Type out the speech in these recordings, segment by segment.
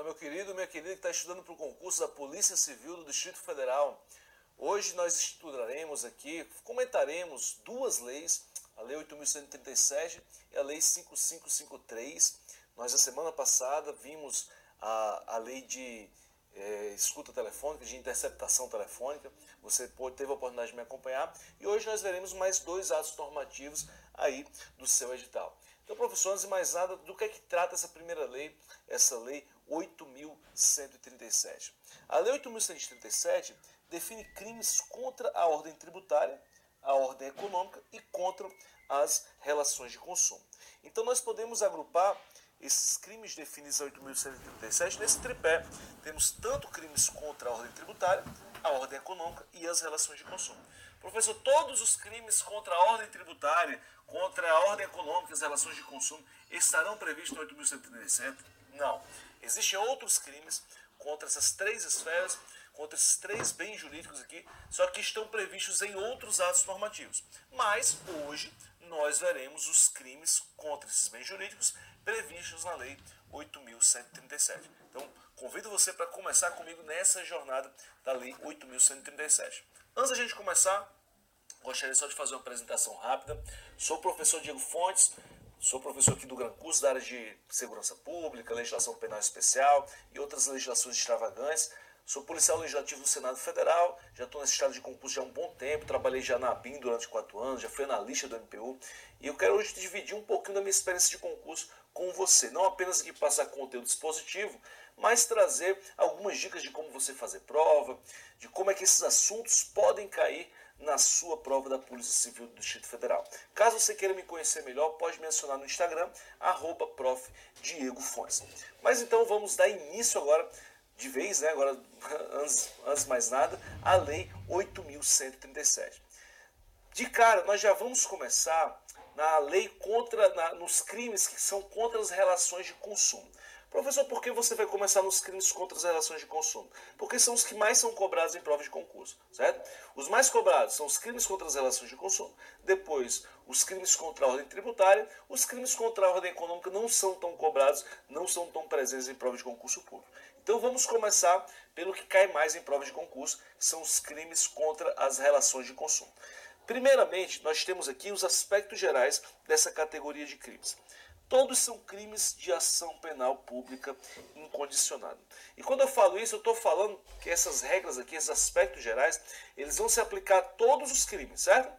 meu querido, minha querida que está estudando para o concurso da Polícia Civil do Distrito Federal. Hoje nós estudaremos aqui, comentaremos duas leis, a Lei 8.137 e a Lei 5553. Nós, na semana passada, vimos a lei de escuta telefônica, de interceptação telefônica. Você teve a oportunidade de me acompanhar. E hoje nós veremos mais dois atos normativos aí do seu edital. Então, professor, antes de mais nada, do que é que trata essa primeira lei, essa lei 8.137? A lei 8.137 define crimes contra a ordem tributária, a ordem econômica e contra as relações de consumo. Então, nós podemos agrupar esses crimes definidos em 8.137 nesse tripé. Temos tanto crimes contra a ordem tributária, a ordem econômica e as relações de consumo. Professor, todos os crimes contra a ordem tributária, contra a ordem econômica e as relações de consumo estarão previstos no 8.137? Não. Existem outros crimes contra essas três esferas, contra esses três bens jurídicos aqui, só que estão previstos em outros atos normativos. Mas, hoje, nós veremos os crimes contra esses bens jurídicos previstos na Lei 8.137. Então, convido você para começar comigo nessa jornada da Lei 8.137. Antes da gente começar, gostaria só de fazer uma apresentação rápida. Sou o professor Diego Fontes, sou professor aqui do Gran Curso da área de Segurança Pública, Legislação Penal Especial e outras legislações extravagantes. Sou policial legislativo do Senado Federal, já estou nesse estado de concurso já há um bom tempo, trabalhei já na ABIN durante 4 anos, já fui analista do MPU, e eu quero hoje dividir um pouquinho da minha experiência de concurso com você, não apenas aqui passar conteúdo expositivo, mas trazer algumas dicas de como você fazer prova, de como é que esses assuntos podem cair na sua prova da Polícia Civil do Distrito Federal. Caso você queira me conhecer melhor, pode me adicionar no Instagram, @prof. Diego Fontes. Mas então vamos dar início agora, de vez, né? Agora, antes de mais nada, a Lei 8.137. De cara, nós já vamos começar na lei nos crimes que são contra as relações de consumo. Professor, por que você vai começar nos crimes contra as relações de consumo? Porque são os que mais são cobrados em provas de concurso, certo? Os mais cobrados são os crimes contra as relações de consumo, depois os crimes contra a ordem tributária, os crimes contra a ordem econômica não são tão cobrados, não são tão presentes em provas de concurso público. Então vamos começar pelo que cai mais em provas de concurso, que são os crimes contra as relações de consumo. Primeiramente, nós temos aqui os aspectos gerais dessa categoria de crimes. Todos são crimes de ação penal pública incondicionada. E quando eu falo isso, eu estou falando que essas regras aqui, esses aspectos gerais, eles vão se aplicar a todos os crimes, certo?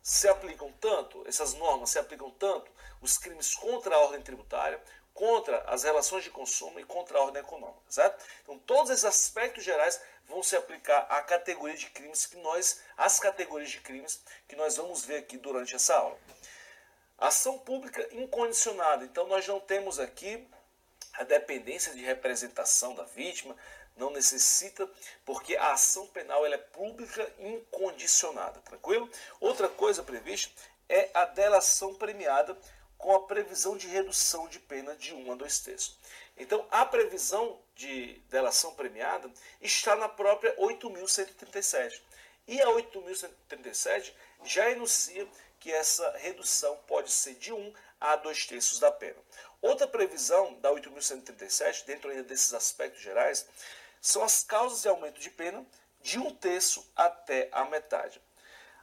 Se aplicam tanto, essas normas se aplicam tanto os crimes contra a ordem tributária, contra as relações de consumo e contra a ordem econômica, certo? Então, todos esses aspectos gerais vão se aplicar à categoria de crimes as categorias de crimes que nós vamos ver aqui durante essa aula. Ação pública incondicionada. Então, nós não temos aqui a dependência de representação da vítima, não necessita, porque a ação penal ela é pública incondicionada, tranquilo? Outra coisa prevista é a delação premiada com a previsão de redução de pena de 1 a 2 terços. Então, a previsão de delação premiada está na própria 8.137. E a 8.137 já enuncia que essa redução pode ser de 1 a 2 terços da pena. Outra previsão da 8.137, dentro ainda desses aspectos gerais, são as causas de aumento de pena de 1 terço até a metade.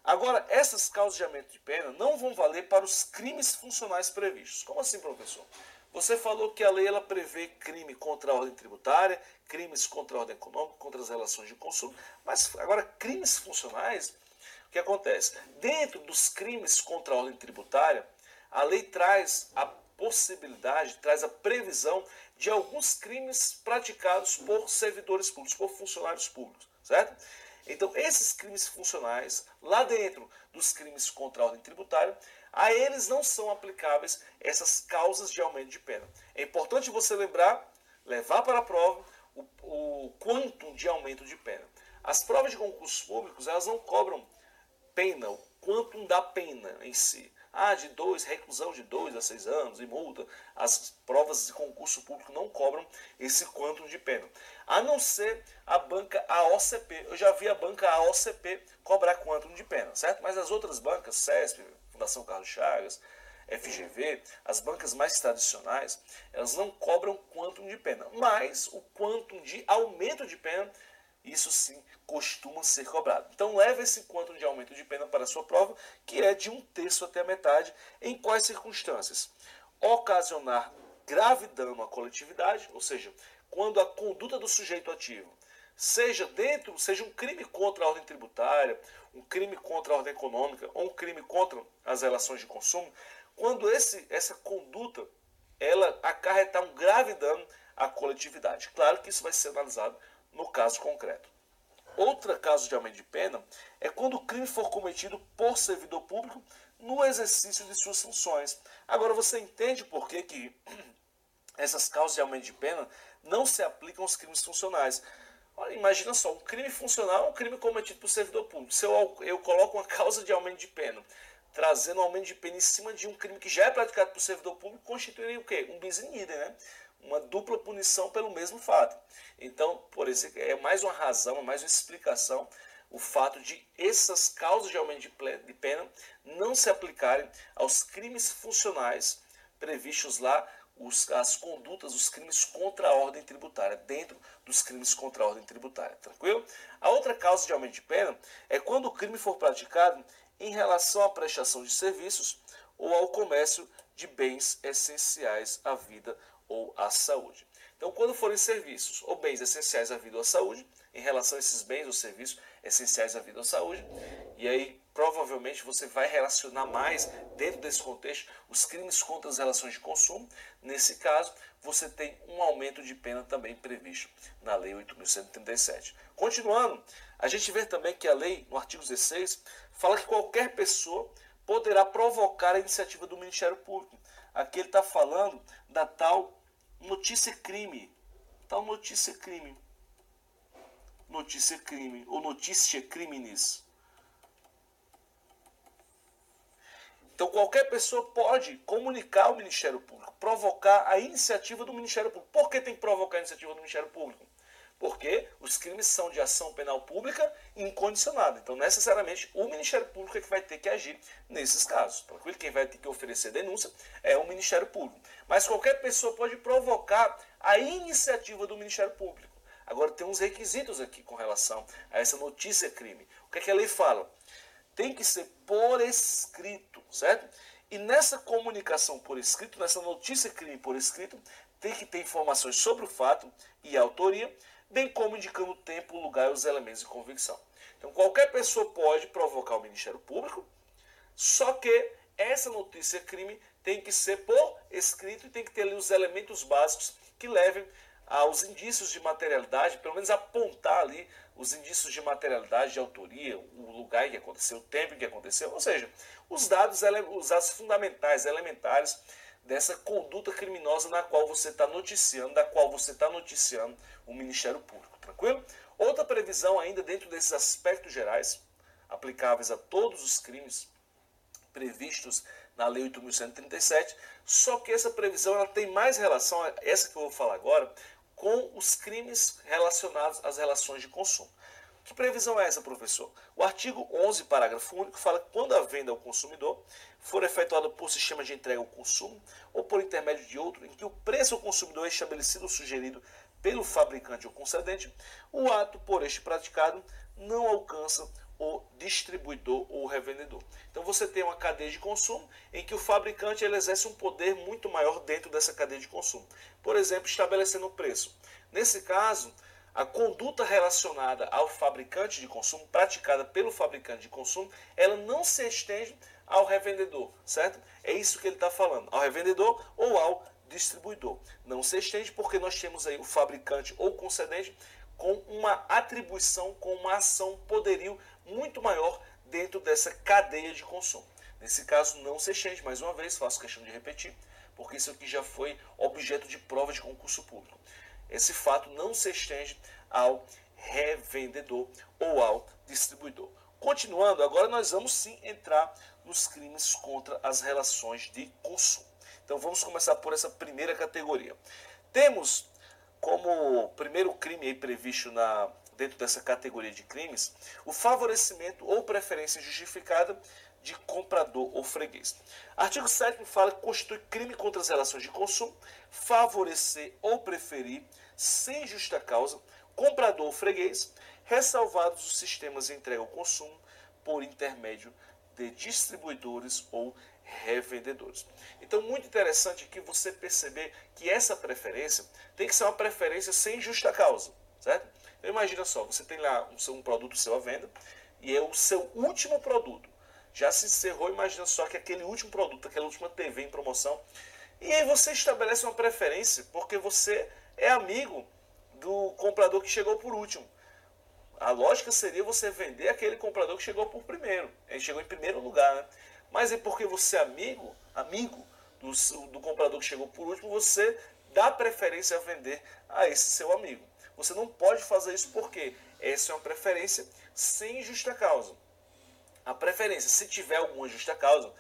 Agora, essas causas de aumento de pena não vão valer para os crimes funcionais previstos. Como assim, professor? Você falou que a lei ela prevê crime contra a ordem tributária, crimes contra a ordem econômica, contra as relações de consumo, mas agora crimes funcionais, o que acontece? Dentro dos crimes contra a ordem tributária, a lei traz a possibilidade, traz a previsão de alguns crimes praticados por servidores públicos, por funcionários públicos, certo? Então, esses crimes funcionais, lá dentro dos crimes contra a ordem tributária, a eles não são aplicáveis essas causas de aumento de pena. É importante você levar para a prova o quantum de aumento de pena. As provas de concursos públicos, elas não cobram pena, o quantum da pena em si. Reclusão de 2 a 6 anos e multa. As provas de concurso público não cobram esse quantum de pena. A não ser a banca AOCP. Eu já vi a banca AOCP cobrar quantum de pena, certo? Mas as outras bancas, CESP, Fundação Carlos Chagas, FGV, as bancas mais tradicionais, elas não cobram quantum de pena, mas o quantum de aumento de pena, isso sim costuma ser cobrado. Então leve esse quantum de aumento de pena para a sua prova, que é de 1/3 até a metade. Em quais circunstâncias? Ocasionar grave dano à coletividade, ou seja, quando a conduta do sujeito ativo seja um crime contra a ordem tributária, um crime contra a ordem econômica ou um crime contra as relações de consumo, quando essa conduta ela acarretar um grave dano à coletividade. Claro que isso vai ser analisado no caso concreto. Outro caso de aumento de pena é quando o crime for cometido por servidor público no exercício de suas funções. Agora você entende por que essas causas de aumento de pena não se aplicam aos crimes funcionais. Olha, imagina só, um crime funcional é um crime cometido por servidor público. Se eu coloco uma causa de aumento de pena, trazendo um aumento de pena em cima de um crime que já é praticado por servidor público, constituiria o quê? Um bis in idem, né? Uma dupla punição pelo mesmo fato. Então, por isso, é mais uma razão, é mais uma explicação o fato de essas causas de aumento de pena não se aplicarem aos crimes funcionais previstos lá, as condutas, os crimes contra a ordem tributária, dentro dos crimes contra a ordem tributária, tranquilo? A outra causa de aumento de pena é quando o crime for praticado em relação à prestação de serviços ou ao comércio de bens essenciais à vida ou à saúde. Então, quando forem serviços ou bens essenciais à vida ou à saúde, em relação a esses bens ou serviços essenciais à vida ou à saúde, e aí provavelmente você vai relacionar mais, dentro desse contexto, os crimes contra as relações de consumo. Nesse caso, você tem um aumento de pena também previsto na Lei 8.137. Continuando, a gente vê também que a lei, no artigo 16, fala que qualquer pessoa poderá provocar a iniciativa do Ministério Público. Aqui ele está falando da tal notícia-crime. Notícia-crime ou notícia criminis. Então qualquer pessoa pode comunicar ao Ministério Público, provocar a iniciativa do Ministério Público. Por que tem que provocar a iniciativa do Ministério Público? Porque os crimes são de ação penal pública incondicionada. Então, necessariamente, o Ministério Público é que vai ter que agir nesses casos. Tranquilo? Quem vai ter que oferecer denúncia é o Ministério Público. Mas qualquer pessoa pode provocar a iniciativa do Ministério Público. Agora, tem uns requisitos aqui com relação a essa notícia-crime. O que é que a lei fala? Tem que ser por escrito, certo? E nessa comunicação por escrito, nessa notícia-crime por escrito, tem que ter informações sobre o fato e a autoria, bem como indicando o tempo, o lugar e os elementos de convicção. Então, qualquer pessoa pode provocar o Ministério Público, só que essa notícia-crime tem que ser por escrito e tem que ter ali os elementos básicos que levem aos indícios de materialidade, pelo menos apontar ali os indícios de materialidade, de autoria, o lugar em que aconteceu, o tempo em que aconteceu, ou seja, os dados fundamentais, elementares dessa conduta criminosa da qual você está noticiando o Ministério Público, tranquilo? Outra previsão ainda dentro desses aspectos gerais, aplicáveis a todos os crimes previstos na Lei 8.137, só que essa previsão ela tem mais relação, essa que eu vou falar agora, com os crimes relacionados às relações de consumo. Que previsão é essa, professor? O artigo 11, parágrafo único, fala que quando a venda ao consumidor for efetuada por sistema de entrega ao consumo ou por intermédio de outro, em que o preço ao consumidor é estabelecido ou sugerido pelo fabricante ou concedente, o ato por este praticado não alcança o distribuidor ou o revendedor. Então você tem uma cadeia de consumo em que o fabricante ele exerce um poder muito maior dentro dessa cadeia de consumo. Por exemplo, estabelecendo o preço. Nesse caso, a conduta relacionada ao fabricante de consumo, praticada pelo fabricante de consumo, ela não se estende ao revendedor, certo? É isso que ele está falando, ao revendedor ou ao distribuidor. Não se estende porque nós temos aí o fabricante ou concedente com uma atribuição, com uma ação, poderio muito maior dentro dessa cadeia de consumo. Nesse caso, não se estende, mais uma vez, faço questão de repetir, porque isso aqui já foi objeto de prova de concurso público. Esse fato não se estende ao revendedor ou ao distribuidor. Continuando, agora nós vamos sim entrar nos crimes contra as relações de consumo. Então vamos começar por essa primeira categoria. Temos como primeiro crime aí previsto dentro dessa categoria de crimes o favorecimento ou preferência justificada de comprador ou freguês. Artigo 7º fala que constitui crime contra as relações de consumo favorecer ou preferir, sem justa causa, comprador ou freguês, ressalvados os sistemas de entrega ao consumo por intermédio de distribuidores ou revendedores. Então, muito interessante aqui você perceber que essa preferência tem que ser uma preferência sem justa causa, certo? Então, imagina só, você tem lá um produto seu à venda e é o seu último produto. Já se encerrou, imagina só que aquele último produto, aquela última TV em promoção, e aí você estabelece uma preferência porque você é amigo do comprador que chegou por último. A lógica seria você vender aquele comprador que chegou por primeiro. Ele chegou em primeiro lugar, né? Mas é porque você é amigo do comprador que chegou por último, você dá preferência a vender a esse seu amigo. Você não pode fazer isso porque essa é uma preferência sem justa causa. A preferência, se tiver alguma justa causa,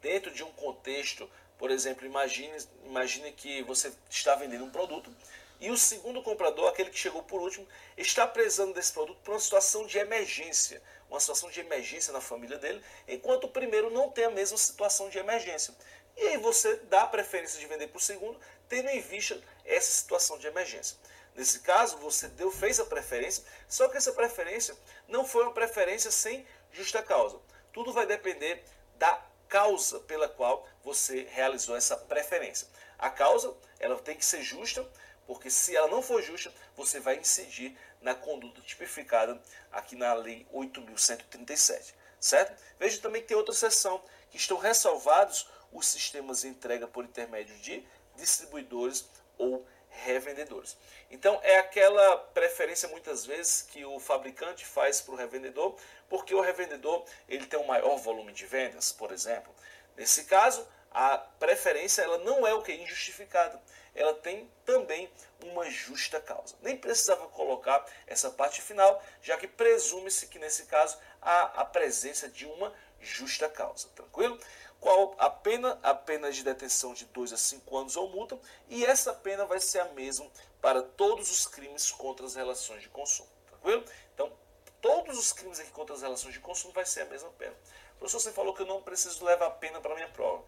dentro de um contexto, por exemplo, imagine que você está vendendo um produto e o segundo comprador, aquele que chegou por último, está precisando desse produto por uma situação de emergência. Uma situação de emergência na família dele, enquanto o primeiro não tem a mesma situação de emergência. E aí você dá a preferência de vender para o segundo, tendo em vista essa situação de emergência. Nesse caso, você fez a preferência, só que essa preferência não foi uma preferência sem justa causa. Tudo vai depender da causa pela qual você realizou essa preferência. A causa, ela tem que ser justa, porque se ela não for justa, você vai incidir na conduta tipificada aqui na Lei 8.137, certo? Veja também que tem outra seção, que estão ressalvados os sistemas de entrega por intermédio de distribuidores ou revendedores. Então, é aquela preferência muitas vezes que o fabricante faz para o revendedor, porque o revendedor ele tem um maior volume de vendas, por exemplo. Nesse caso, a preferência ela não é o que é injustificada, ela tem também uma justa causa. Nem precisava colocar essa parte final, já que presume-se que nesse caso há a presença de uma justa causa. Tranquilo? Qual a pena? A pena de detenção de 2 a 5 anos ou multa, e essa pena vai ser a mesma para todos os crimes contra as relações de consumo. Tranquilo? Então, todos os crimes aqui contra as relações de consumo vai ser a mesma pena. Professor, você falou que eu não preciso levar a pena para a minha prova.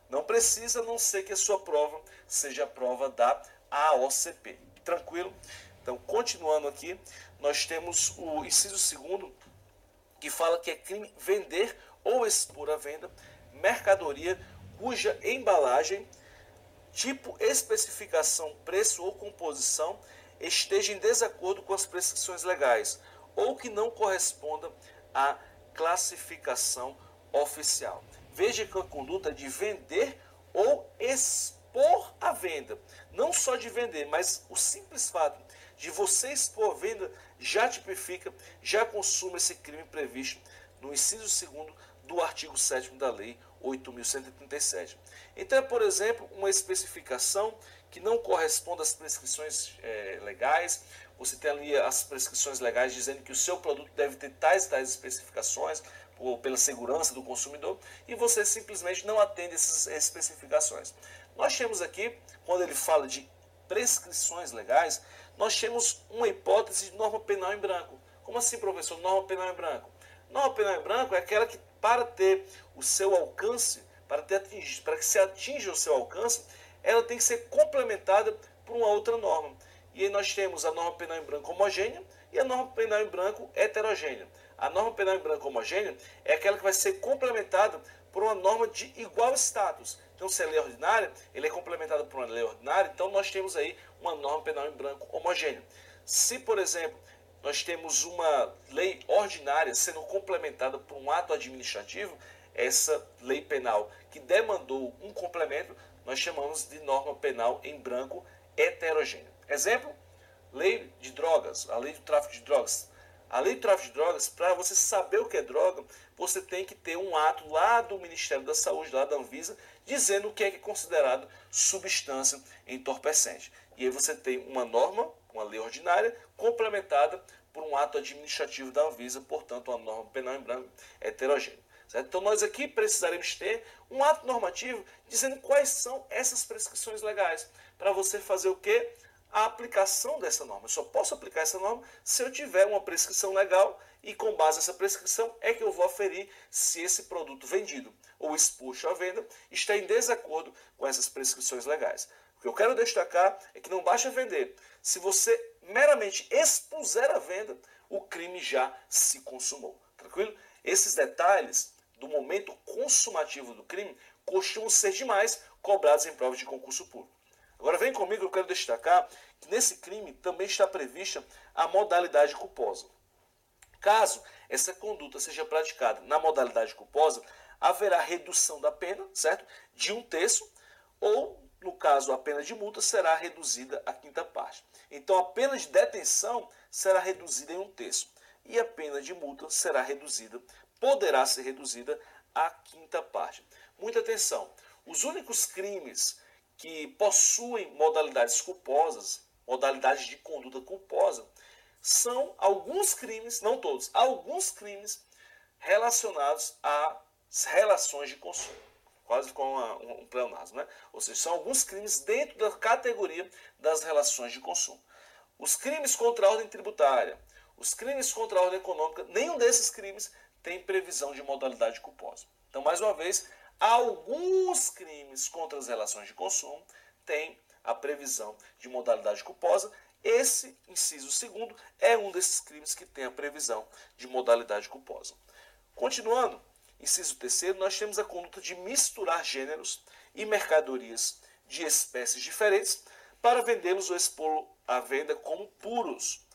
Não precisa, a não ser que a sua prova seja a prova da AOCP. Tranquilo? Então, continuando aqui, nós temos o inciso 2º, que fala que é crime vender ou expor à venda mercadoria cuja embalagem, tipo, especificação, preço ou composição esteja em desacordo com as prescrições legais ou que não corresponda à classificação oficial. Veja que a conduta é de vender ou expor à venda. Não só de vender, mas o simples fato de você expor a venda já tipifica, já consuma esse crime previsto no inciso 2º do artigo 7º da Lei 8.137. Então, por exemplo, uma especificação que não corresponde às prescrições legais. Você tem ali as prescrições legais dizendo que o seu produto deve ter tais e tais especificações, pela segurança do consumidor, e você simplesmente não atende essas especificações. Nós temos aqui, quando ele fala de prescrições legais, nós temos uma hipótese de norma penal em branco. Como assim, professor? Norma penal em branco? Norma penal em branco é aquela que, para ter o seu alcance, para que se atinja o seu alcance, ela tem que ser complementada por uma outra norma. E aí nós temos a norma penal em branco homogênea e a norma penal em branco heterogênea. A norma penal em branco homogênea é aquela que vai ser complementada por uma norma de igual status. Então, se é lei ordinária, ele é complementado por uma lei ordinária, então nós temos aí uma norma penal em branco homogênea. Se, por exemplo, nós temos uma lei ordinária sendo complementada por um ato administrativo, essa lei penal que demandou um complemento, nós chamamos de norma penal em branco heterogênea. Exemplo, lei de drogas, a lei do tráfico de drogas. A lei do tráfico de drogas, para você saber o que é droga, você tem que ter um ato lá do Ministério da Saúde, lá da Anvisa, dizendo o que é considerado substância entorpecente. E aí você tem uma norma, uma lei ordinária, complementada por um ato administrativo da Anvisa, portanto, uma norma penal em branco heterogênea. Certo? Então, nós aqui precisaremos ter um ato normativo dizendo quais são essas prescrições legais, para você fazer o quê? a aplicação dessa norma. Eu só posso aplicar essa norma se eu tiver uma prescrição legal e com base nessa prescrição é que eu vou aferir se esse produto vendido ou exposto à venda está em desacordo com essas prescrições legais. O que eu quero destacar é que não basta vender. Se você meramente expuser a venda, o crime já se consumou. Tranquilo? Esses detalhes do momento consumativo do crime costumam ser demais cobrados em provas de concurso público. Agora vem comigo, eu quero destacar que nesse crime também está prevista a modalidade culposa. Caso essa conduta seja praticada na modalidade culposa, haverá redução da pena, certo? De 1/3, ou, no caso, a pena de multa será reduzida à quinta parte. Então, a pena de detenção será reduzida em 1/3 e a pena de multa será reduzida, poderá ser reduzida à quinta parte. Muita atenção, os únicos crimes que possuem modalidades culposas, modalidades de conduta culposa, são alguns crimes, não todos, alguns crimes relacionados às relações de consumo. Quase com um pleonasmo, né? Ou seja, são alguns crimes dentro da categoria das relações de consumo. Os crimes contra a ordem tributária, os crimes contra a ordem econômica, nenhum desses crimes tem previsão de modalidade culposa. Então, mais uma vez, alguns crimes contra as relações de consumo têm a previsão de modalidade culposa. Esse, inciso 2º, é um desses crimes que tem a previsão de modalidade culposa. Continuando, inciso 3º, nós temos a conduta de misturar gêneros e mercadorias de espécies diferentes para vendê-los ou expô-los à venda como puros,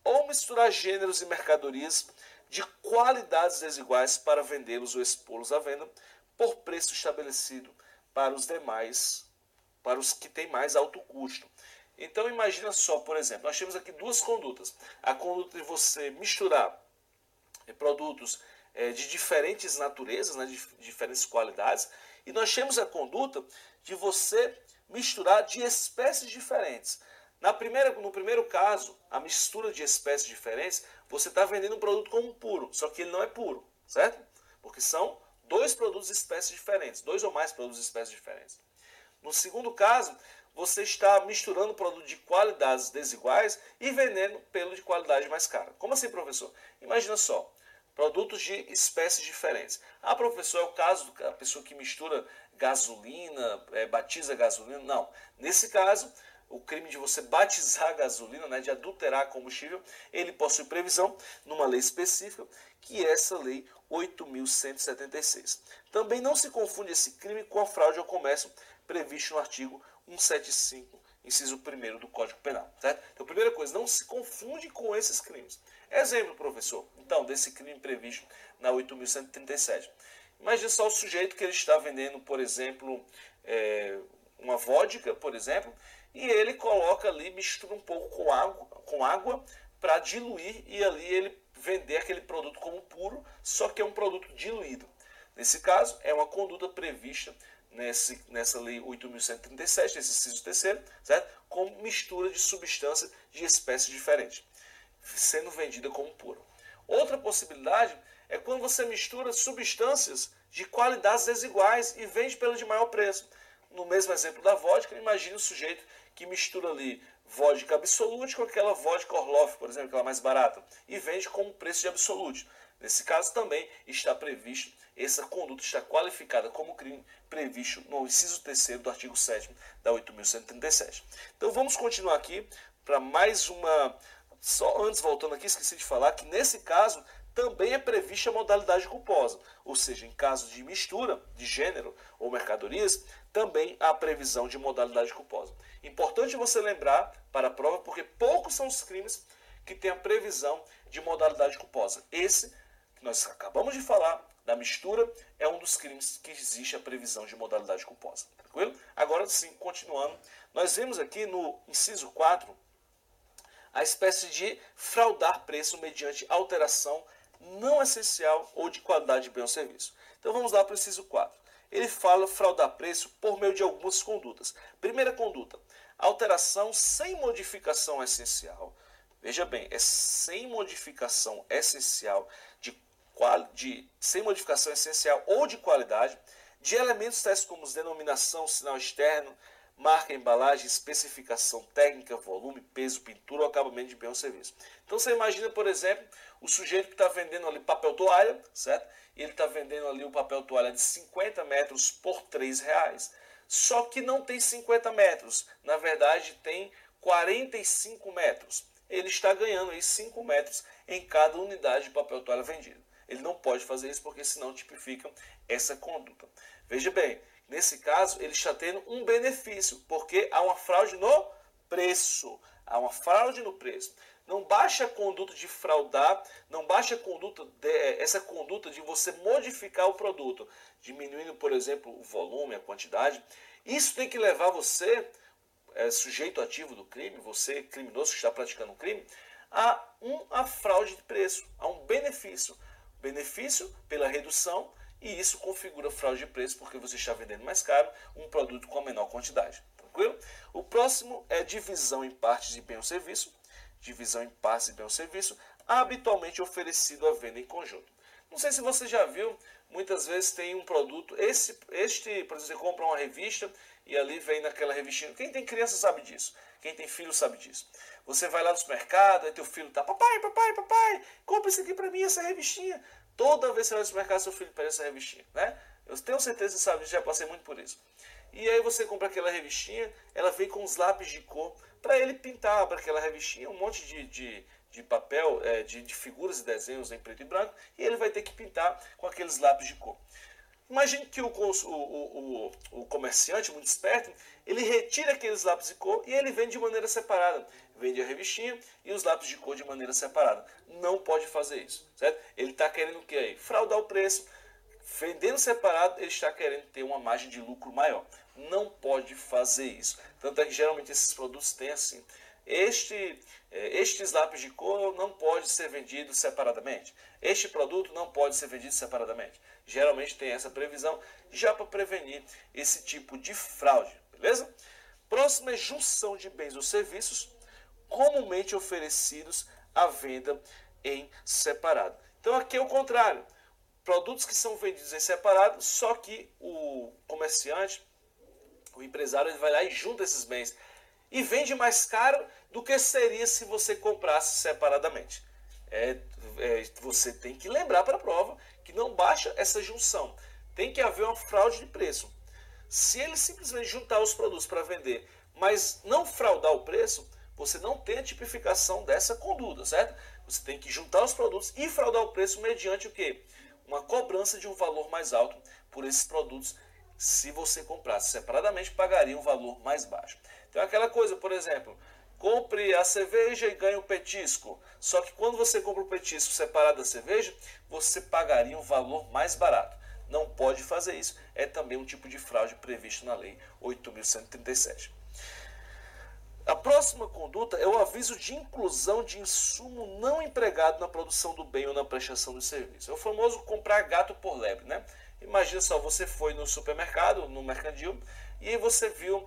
ou misturar gêneros e mercadorias de qualidades desiguais para vendê-los ou expô-los à venda por preço estabelecido para os demais, para os que têm mais alto custo. Então imagina só, por exemplo, nós temos aqui duas condutas. A conduta de você misturar produtos de diferentes naturezas, né, de diferentes qualidades, e nós temos a conduta de você misturar de espécies diferentes. No primeiro caso, a mistura de espécies diferentes, você está vendendo um produto como puro, só que ele não é puro, certo? Porque são dois produtos de espécies diferentes, dois ou mais produtos de espécies diferentes. No segundo caso, você está misturando produto de qualidades desiguais e vendendo pelo de qualidade mais cara. Como assim, professor? Imagina só, produtos de espécies diferentes. Ah, professor, é o caso da pessoa que mistura gasolina, batiza gasolina? Não. Nesse caso, o crime de você batizar a gasolina, né, de adulterar combustível, ele possui previsão numa lei específica, que é essa lei 8.176. Também não se confunde esse crime com a fraude ao comércio previsto no artigo 175, inciso 1º do Código Penal. Certo? Então, primeira coisa, não se confunde com esses crimes. Exemplo, professor, então, desse crime previsto na 8.137. Imagina só o sujeito que ele está vendendo, por exemplo, uma vodka, por exemplo, e ele coloca ali, mistura um pouco com água para diluir e ali ele vender aquele produto como puro, só que é um produto diluído. Nesse caso, é uma conduta prevista nessa lei 8.137, nesse inciso 3º, certo? Com mistura de substância de espécies diferentes, sendo vendida como puro. Outra possibilidade é quando você mistura substâncias de qualidades desiguais e vende pelo de maior preço. No mesmo exemplo da vodka, imagine o sujeito que mistura ali vodka Absolute com aquela vodka Orloff, por exemplo, aquela mais barata, e vende com o preço de Absolute. Nesse caso também está previsto, essa conduta está qualificada como crime previsto no inciso 3º do artigo 7º da 8.137. Então vamos continuar aqui para mais uma... Só antes, voltando aqui, esqueci de falar que nesse caso também é prevista a modalidade culposa, ou seja, em caso de mistura de gênero ou mercadorias, também há previsão de modalidade culposa. Importante você lembrar para a prova, porque poucos são os crimes que têm a previsão de modalidade culposa. Esse que nós acabamos de falar, da mistura, é um dos crimes que existe a previsão de modalidade culposa. Tranquilo? Agora sim, continuando, nós vemos aqui no inciso 4 a espécie de fraudar preço mediante alteração não essencial ou de qualidade de bem ou serviço. Então vamos lá para o inciso 4. Ele fala fraudar preço por meio de algumas condutas. Primeira conduta, alteração sem modificação essencial. Veja bem, é sem modificação essencial sem modificação essencial ou de qualidade de elementos tais como denominação, sinal externo, marca, embalagem, especificação técnica, volume, peso, pintura ou acabamento de bem ou serviço. Então você imagina, por exemplo, o sujeito que está vendendo ali papel toalha, certo? E ele está vendendo ali o papel toalha de 50 metros por R$3. Só que não tem 50 metros, na verdade tem 45 metros. Ele está ganhando aí 5 metros em cada unidade de papel toalha vendido. Ele não pode fazer isso porque senão tipifica essa conduta. Veja bem, nesse caso ele está tendo um benefício, porque há uma fraude no preço. Há uma fraude no preço. Não basta a conduta de fraudar, não basta essa conduta de você modificar o produto, diminuindo, por exemplo, o volume, a quantidade. Isso tem que levar você, sujeito ativo do crime, você criminoso que está praticando um crime, a fraude de preço, a um benefício. Benefício pela redução, e isso configura fraude de preço porque você está vendendo mais caro um produto com a menor quantidade. Tranquilo? O próximo é divisão em partes de bem ou serviço. Divisão em partes de bem ou serviço, habitualmente oferecido à venda em conjunto. Não sei se você já viu, muitas vezes tem um produto, por exemplo, você compra uma revista e ali vem naquela revistinha. Quem tem criança sabe disso. Quem tem filho sabe disso. Você vai lá no supermercado, aí teu filho tá, papai, papai, papai, compra isso aqui pra mim, essa revistinha. Toda vez que você vai no supermercado, seu filho pede essa revistinha, né? Eu tenho certeza que você sabe, já passei muito por isso. E aí você compra aquela revistinha, ela vem com os lápis de cor, para ele pintar para aquela revistinha um monte de papel, de figuras e desenhos em preto e branco, e ele vai ter que pintar com aqueles lápis de cor. Imagine que o comerciante, muito esperto, ele retira aqueles lápis de cor e ele vende de maneira separada. Vende a revistinha e os lápis de cor de maneira separada. Não pode fazer isso, certo? Ele está querendo o que aí? Fraudar o preço. Vendendo separado, ele está querendo ter uma margem de lucro maior. Não pode fazer isso. Tanto é que geralmente esses produtos têm assim. Estes lápis de cor não pode ser vendido separadamente. Este produto não pode ser vendido separadamente. Geralmente tem essa previsão já para prevenir esse tipo de fraude, beleza? Próximo é junção de bens ou serviços comumente oferecidos à venda em separado. Então aqui é o contrário. Produtos que são vendidos em separado, só que o comerciante, o empresário, ele vai lá e junta esses bens e vende mais caro do que seria se você comprasse separadamente. Você tem que lembrar para a prova que não basta essa junção. Tem que haver uma fraude de preço. Se ele simplesmente juntar os produtos para vender, mas não fraudar o preço, você não tem a tipificação dessa conduta, certo? Você tem que juntar os produtos e fraudar o preço mediante o quê? Uma cobrança de um valor mais alto por esses produtos. Se você comprasse separadamente, pagaria um valor mais baixo. Então é aquela coisa, por exemplo, compre a cerveja e ganhe o petisco. Só que quando você compra o petisco separado da cerveja, você pagaria um valor mais barato. Não pode fazer isso. É também um tipo de fraude previsto na Lei 8.137. A próxima conduta é o aviso de inclusão de insumo não empregado na produção do bem ou na prestação do serviço. É o famoso comprar gato por lebre, né? Imagina só, você foi no supermercado, no mercantil, e aí você viu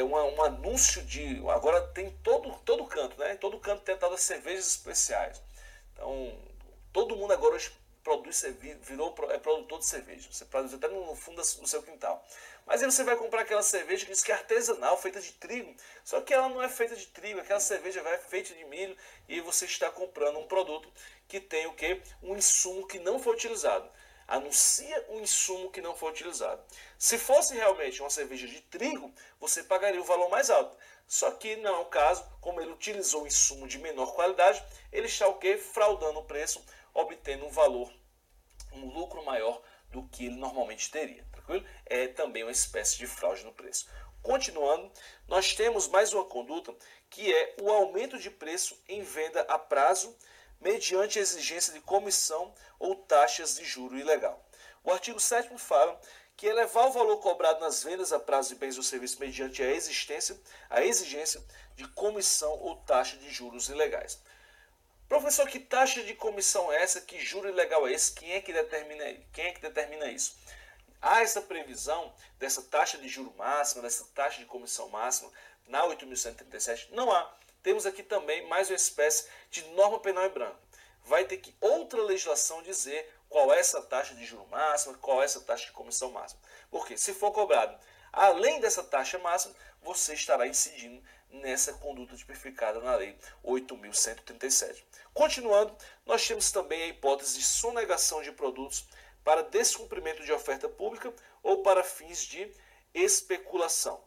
um anúncio de... Agora tem todo canto, né? Em todo canto tem tal das cervejas especiais. Então, todo mundo agora hoje virou produtor de cerveja. Você produz até no fundo do seu quintal. Mas aí você vai comprar aquela cerveja que diz que é artesanal, feita de trigo. Só que ela não é feita de trigo, aquela cerveja é feita de milho e você está comprando um produto que tem o quê? Um insumo que não foi utilizado. Anuncia um insumo que não foi utilizado. Se fosse realmente uma cerveja de trigo, você pagaria o valor mais alto. Só que não é o caso, como ele utilizou um insumo de menor qualidade, ele está o quê? Fraudando o preço, obtendo um valor, um lucro maior do que ele normalmente teria. Tranquilo? É também uma espécie de fraude no preço. Continuando, nós temos mais uma conduta que é o aumento de preço em venda a prazo mediante exigência de comissão ou taxas de juro ilegal. O artigo 7º fala que elevar o valor cobrado nas vendas a prazo de bens ou serviços mediante a exigência de comissão ou taxa de juros ilegais. Professor, que taxa de comissão é essa? Que juro ilegal é esse? Quem é que determina isso? Há essa previsão dessa taxa de juro máxima, dessa taxa de comissão máxima na 8.137? Não há. Temos aqui também mais uma espécie de norma penal em branco. Vai ter que outra legislação dizer qual é essa taxa de juro máxima, qual é essa taxa de comissão máxima. Porque se for cobrado além dessa taxa máxima, você estará incidindo nessa conduta tipificada na Lei 8.137. Continuando, nós temos também a hipótese de sonegação de produtos para descumprimento de oferta pública ou para fins de especulação.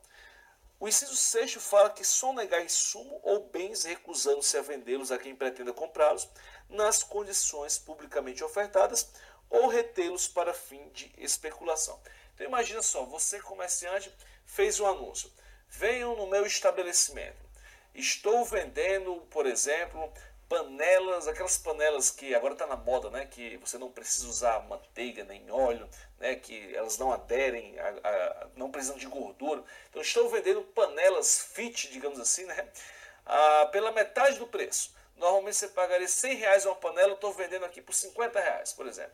O inciso 6 fala que sonegar insumo ou bens recusando-se a vendê-los a quem pretenda comprá-los nas condições publicamente ofertadas ou retê-los para fim de especulação. Então imagina só, você comerciante fez um anúncio: venham no meu estabelecimento, estou vendendo, por exemplo, panelas, aquelas panelas que agora está na moda, né, que você não precisa usar manteiga nem óleo, né, que elas não aderem, não precisam de gordura. Então estou vendendo panelas fit, digamos assim, né, pela metade do preço. Normalmente você pagaria R$100 uma panela, eu estou vendendo aqui por R$50, por exemplo.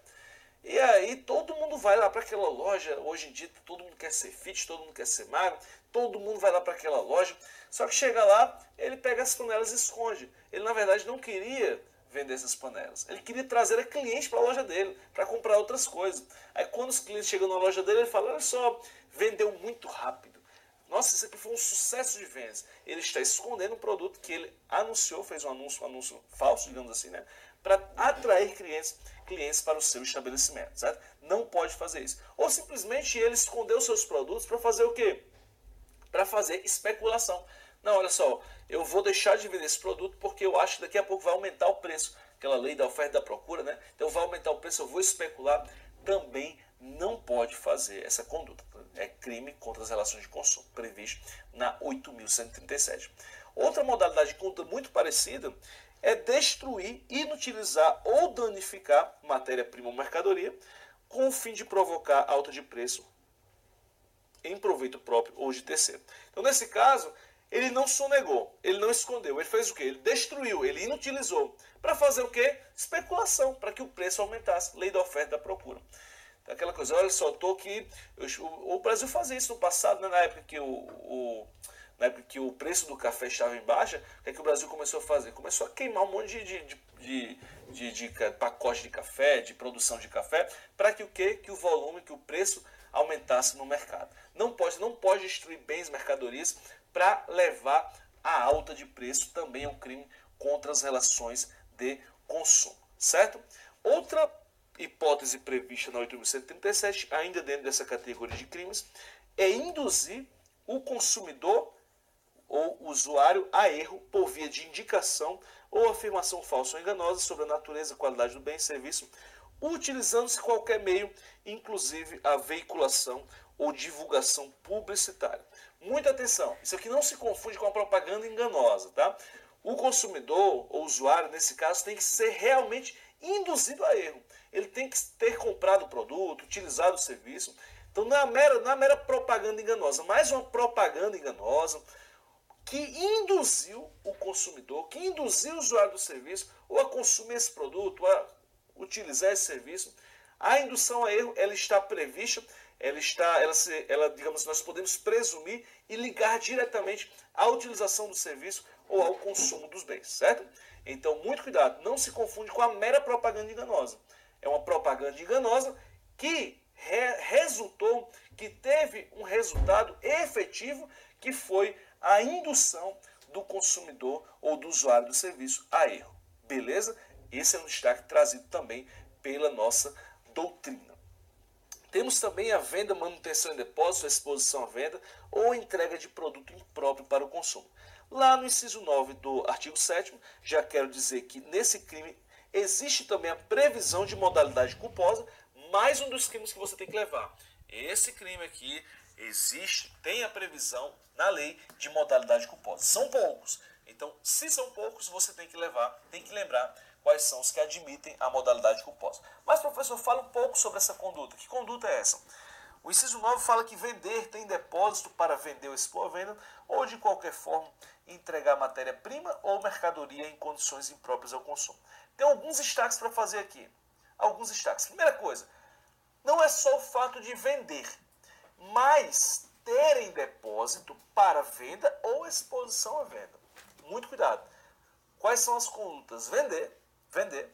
E aí todo mundo vai lá para aquela loja. Hoje em dia todo mundo quer ser fit, todo mundo quer ser magro, todo mundo vai lá para aquela loja. Só que chega lá, ele pega as panelas e esconde. Ele na verdade não queria vender essas panelas. Ele queria trazer a cliente para a loja dele, para comprar outras coisas. Aí quando os clientes chegam na loja dele, ele fala: olha só, vendeu muito rápido. Nossa, isso aqui foi um sucesso de vendas. Ele está escondendo um produto que ele anunciou, fez um anúncio falso, digamos assim, né? Para atrair clientes para o seu estabelecimento, certo? Não pode fazer isso. Ou simplesmente ele escondeu seus produtos para fazer o quê? Para fazer especulação. Não, olha só, eu vou deixar de vender esse produto porque eu acho que daqui a pouco vai aumentar o preço. Aquela lei da oferta e da procura, né? Então vai aumentar o preço, eu vou especular. Também não pode fazer essa conduta. É crime contra as relações de consumo, previsto na 8.137. Outra modalidade de conduta muito parecida é destruir, inutilizar ou danificar matéria-prima ou mercadoria com o fim de provocar alta de preço em proveito próprio ou de terceiro. Então, nesse caso, ele não sonegou, ele não escondeu, ele fez o quê? Ele destruiu, ele inutilizou. Para fazer o quê? Especulação, para que o preço aumentasse. Lei da oferta e da procura. Então, aquela coisa, olha só, estou aqui. O Brasil fazia isso no passado, né, na época que o preço do café estava em baixa. O que é que o Brasil começou a fazer? Começou a queimar um monte de pacote de café, de produção de café, para que o quê? Que o volume, que o preço aumentasse no mercado. Não pode destruir bens, mercadorias para levar a alta de preço. Também é um crime contra as relações de consumo, certo? Outra hipótese prevista na 8.137, ainda dentro dessa categoria de crimes, é induzir o consumidor ou usuário a erro por via de indicação ou afirmação falsa ou enganosa sobre a natureza e qualidade do bem e serviço, utilizando-se qualquer meio, inclusive a veiculação ou divulgação publicitária. Muita atenção, isso aqui não se confunde com a propaganda enganosa, tá? O consumidor ou usuário, nesse caso, tem que ser realmente induzido a erro. Ele tem que ter comprado o produto, utilizado o serviço. Então não é mera propaganda enganosa, mas uma propaganda enganosa que induziu o consumidor, que induziu o usuário do serviço ou a consumir esse produto, a utilizar esse serviço. A indução a erro, ela está prevista, digamos, nós podemos presumir e ligar diretamente à utilização do serviço ou ao consumo dos bens, certo? Então, muito cuidado, não se confunde com a mera propaganda enganosa. É uma propaganda enganosa que resultou, que teve um resultado efetivo, que foi a indução do consumidor ou do usuário do serviço a erro. Beleza? Esse é um destaque trazido também pela nossa doutrina. Temos também a venda, manutenção em depósito, exposição à venda ou entrega de produto impróprio para o consumo. Lá no inciso 9 do artigo 7º, já quero dizer que nesse crime existe também a previsão de modalidade culposa, mais um dos crimes que você tem que levar. Esse crime aqui tem a previsão na lei de modalidade culposa. São poucos. Então, se são poucos, você tem que lembrar quais são os que admitem a modalidade culposa. Mas, professor, fala um pouco sobre essa conduta. Que conduta é essa? O inciso 9 fala que vender tem depósito para vender ou expor a venda, ou de qualquer forma entregar matéria-prima ou mercadoria em condições impróprias ao consumo. Tem alguns destaques para fazer aqui. Alguns destaques. Primeira coisa, não é só o fato de vender, mas ter em depósito para venda ou exposição à venda. Muito cuidado. Quais são as condutas? Vender,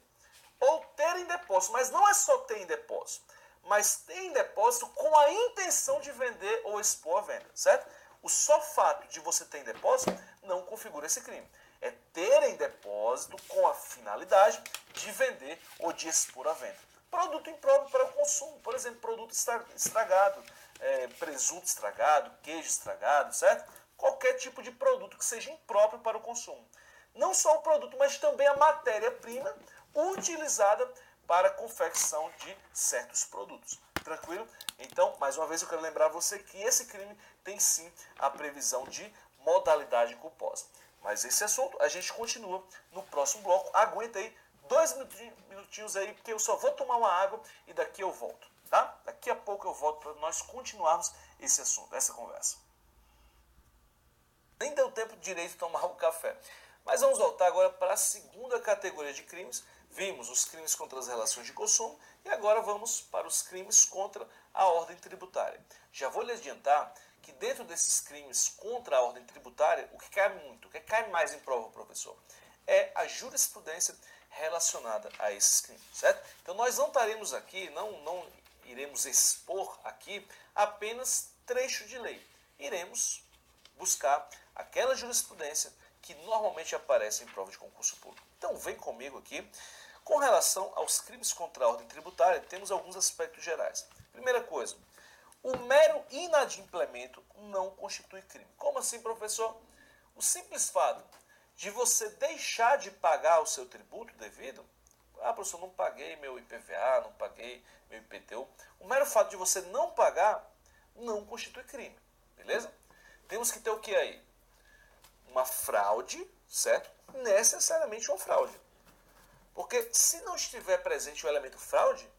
ou ter em depósito, mas não é só ter em depósito, mas tem em depósito com a intenção de vender ou expor a venda, certo? O só fato de você ter em depósito não configura esse crime. É ter em depósito com a finalidade de vender ou de expor a venda. Produto impróprio para o consumo, por exemplo, produto estragado, presunto estragado, queijo estragado, certo? Qualquer tipo de produto que seja impróprio para o consumo. Não só o produto, mas também a matéria-prima utilizada para a confecção de certos produtos. Tranquilo? Então, mais uma vez eu quero lembrar você que esse crime tem sim a previsão de modalidade culposa. Mas esse assunto a gente continua no próximo bloco. Aguenta aí 2 minutinhos aí, porque eu só vou tomar uma água e daqui eu volto, tá? Daqui a pouco eu volto para nós continuarmos esse assunto, essa conversa. Nem deu tempo direito de tomar um café. Mas vamos voltar agora para a segunda categoria de crimes. Vimos os crimes contra as relações de consumo e agora vamos para os crimes contra a ordem tributária. Já vou lhe adiantar que dentro desses crimes contra a ordem tributária, o que cai muito, o que cai mais em prova, professor, é a jurisprudência relacionada a esses crimes, certo? Então nós não estaremos aqui, não iremos expor aqui apenas trecho de lei. Iremos buscar aquela jurisprudência que normalmente aparece em prova de concurso público. Então vem comigo aqui. Com relação aos crimes contra a ordem tributária, temos alguns aspectos gerais. Primeira coisa, o mero inadimplemento não constitui crime. Como assim, professor? O simples fato de você deixar de pagar o seu tributo devido, professor, não paguei meu IPVA, não paguei meu IPTU, o mero fato de você não pagar não constitui crime, beleza? Temos que ter o que aí? Uma fraude, certo? Necessariamente uma fraude. Porque se não estiver presente o elemento fraude,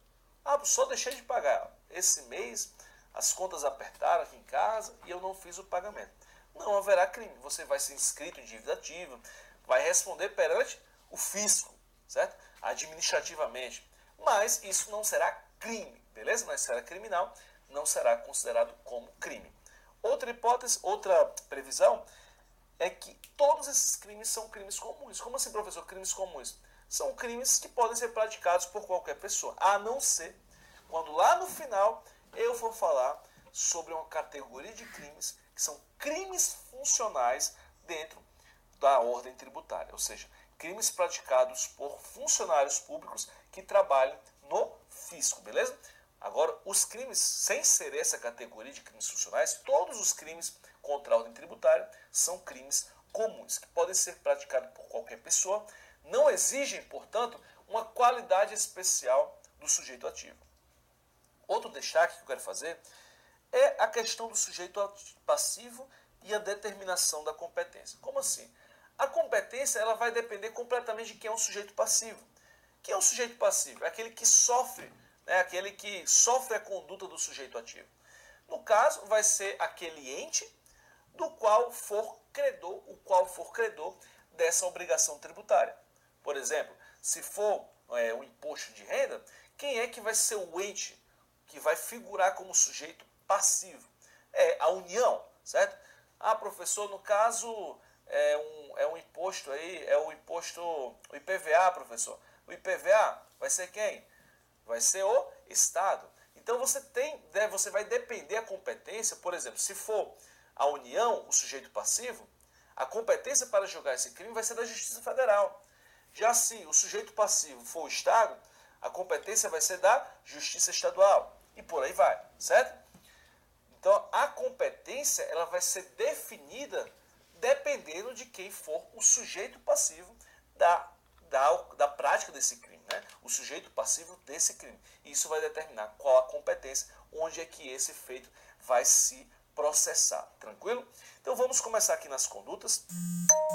só deixei de pagar. Esse mês as contas apertaram aqui em casa e eu não fiz o pagamento. Não haverá crime. Você vai ser inscrito em dívida ativa, vai responder perante o fisco, certo? Administrativamente. Mas isso não será crime, beleza? Na esfera criminal não será considerado como crime. Outra hipótese, outra previsão é que todos esses crimes são crimes comuns. Como assim, professor, crimes comuns? São crimes que podem ser praticados por qualquer pessoa, a não ser quando lá no final eu for falar sobre uma categoria de crimes que são crimes funcionais dentro da ordem tributária, ou seja, crimes praticados por funcionários públicos que trabalham no fisco, beleza? Agora, os crimes, sem ser essa categoria de crimes funcionais, todos os crimes contra a ordem tributária são crimes comuns, que podem ser praticados por qualquer pessoa, não exigem, portanto, uma qualidade especial do sujeito ativo. Outro destaque que eu quero fazer é a questão do sujeito passivo e a determinação da competência. Como assim? A competência ela vai depender completamente de quem é o sujeito passivo. Quem é o sujeito passivo? É aquele que sofre, aquele que sofre a conduta do sujeito ativo. No caso, vai ser aquele ente do qual for credor dessa obrigação tributária. Por exemplo, se for um imposto de renda, quem é que vai ser o ente que vai figurar como sujeito passivo? É a União, certo? Professor, no caso é um imposto aí, o IPVA, professor. O IPVA vai ser quem? Vai ser o Estado. Então você vai depender a competência, por exemplo, se for a União, o sujeito passivo, a competência para julgar esse crime vai ser da Justiça Federal. Já se o sujeito passivo for o Estado, a competência vai ser da Justiça Estadual. E por aí vai, certo? Então, a competência ela vai ser definida dependendo de quem for o sujeito passivo da prática desse crime, né? O sujeito passivo desse crime. Isso vai determinar qual a competência, onde é que esse feito vai se processar. Tranquilo? Então, vamos começar aqui nas condutas.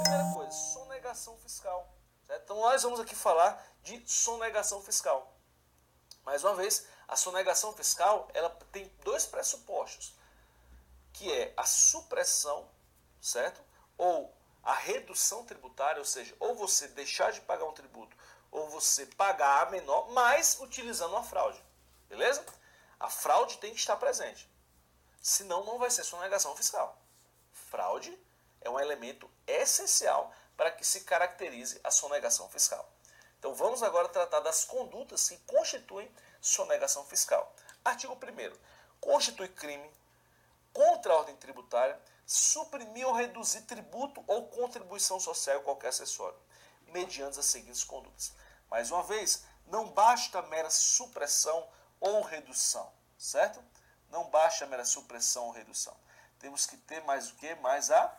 Primeira coisa, sonegação fiscal. Certo? Então, nós vamos aqui falar de sonegação fiscal. Mais uma vez, a sonegação fiscal ela tem dois pressupostos, que é a supressão, certo? Ou a redução tributária, ou seja, ou você deixar de pagar um tributo, ou você pagar a menor, mas utilizando uma fraude. Beleza? A fraude tem que estar presente. Senão, não vai ser sonegação fiscal. Fraude é um elemento essencial para que se caracterize a sonegação fiscal. Então, vamos agora tratar das condutas que constituem sonegação fiscal. Artigo 1º. Constitui crime contra a ordem tributária suprimir ou reduzir tributo ou contribuição social qualquer acessório, mediante as seguintes condutas. Mais uma vez, não basta a mera supressão ou redução, certo? Não basta a mera supressão ou redução. Temos que ter mais o quê? Mais a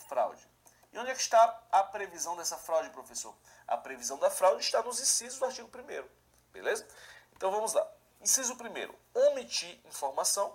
fraude. E onde é que está a previsão dessa fraude, professor? A previsão da fraude está nos incisos do artigo 1º, beleza? Então vamos lá. Inciso 1º, omitir informação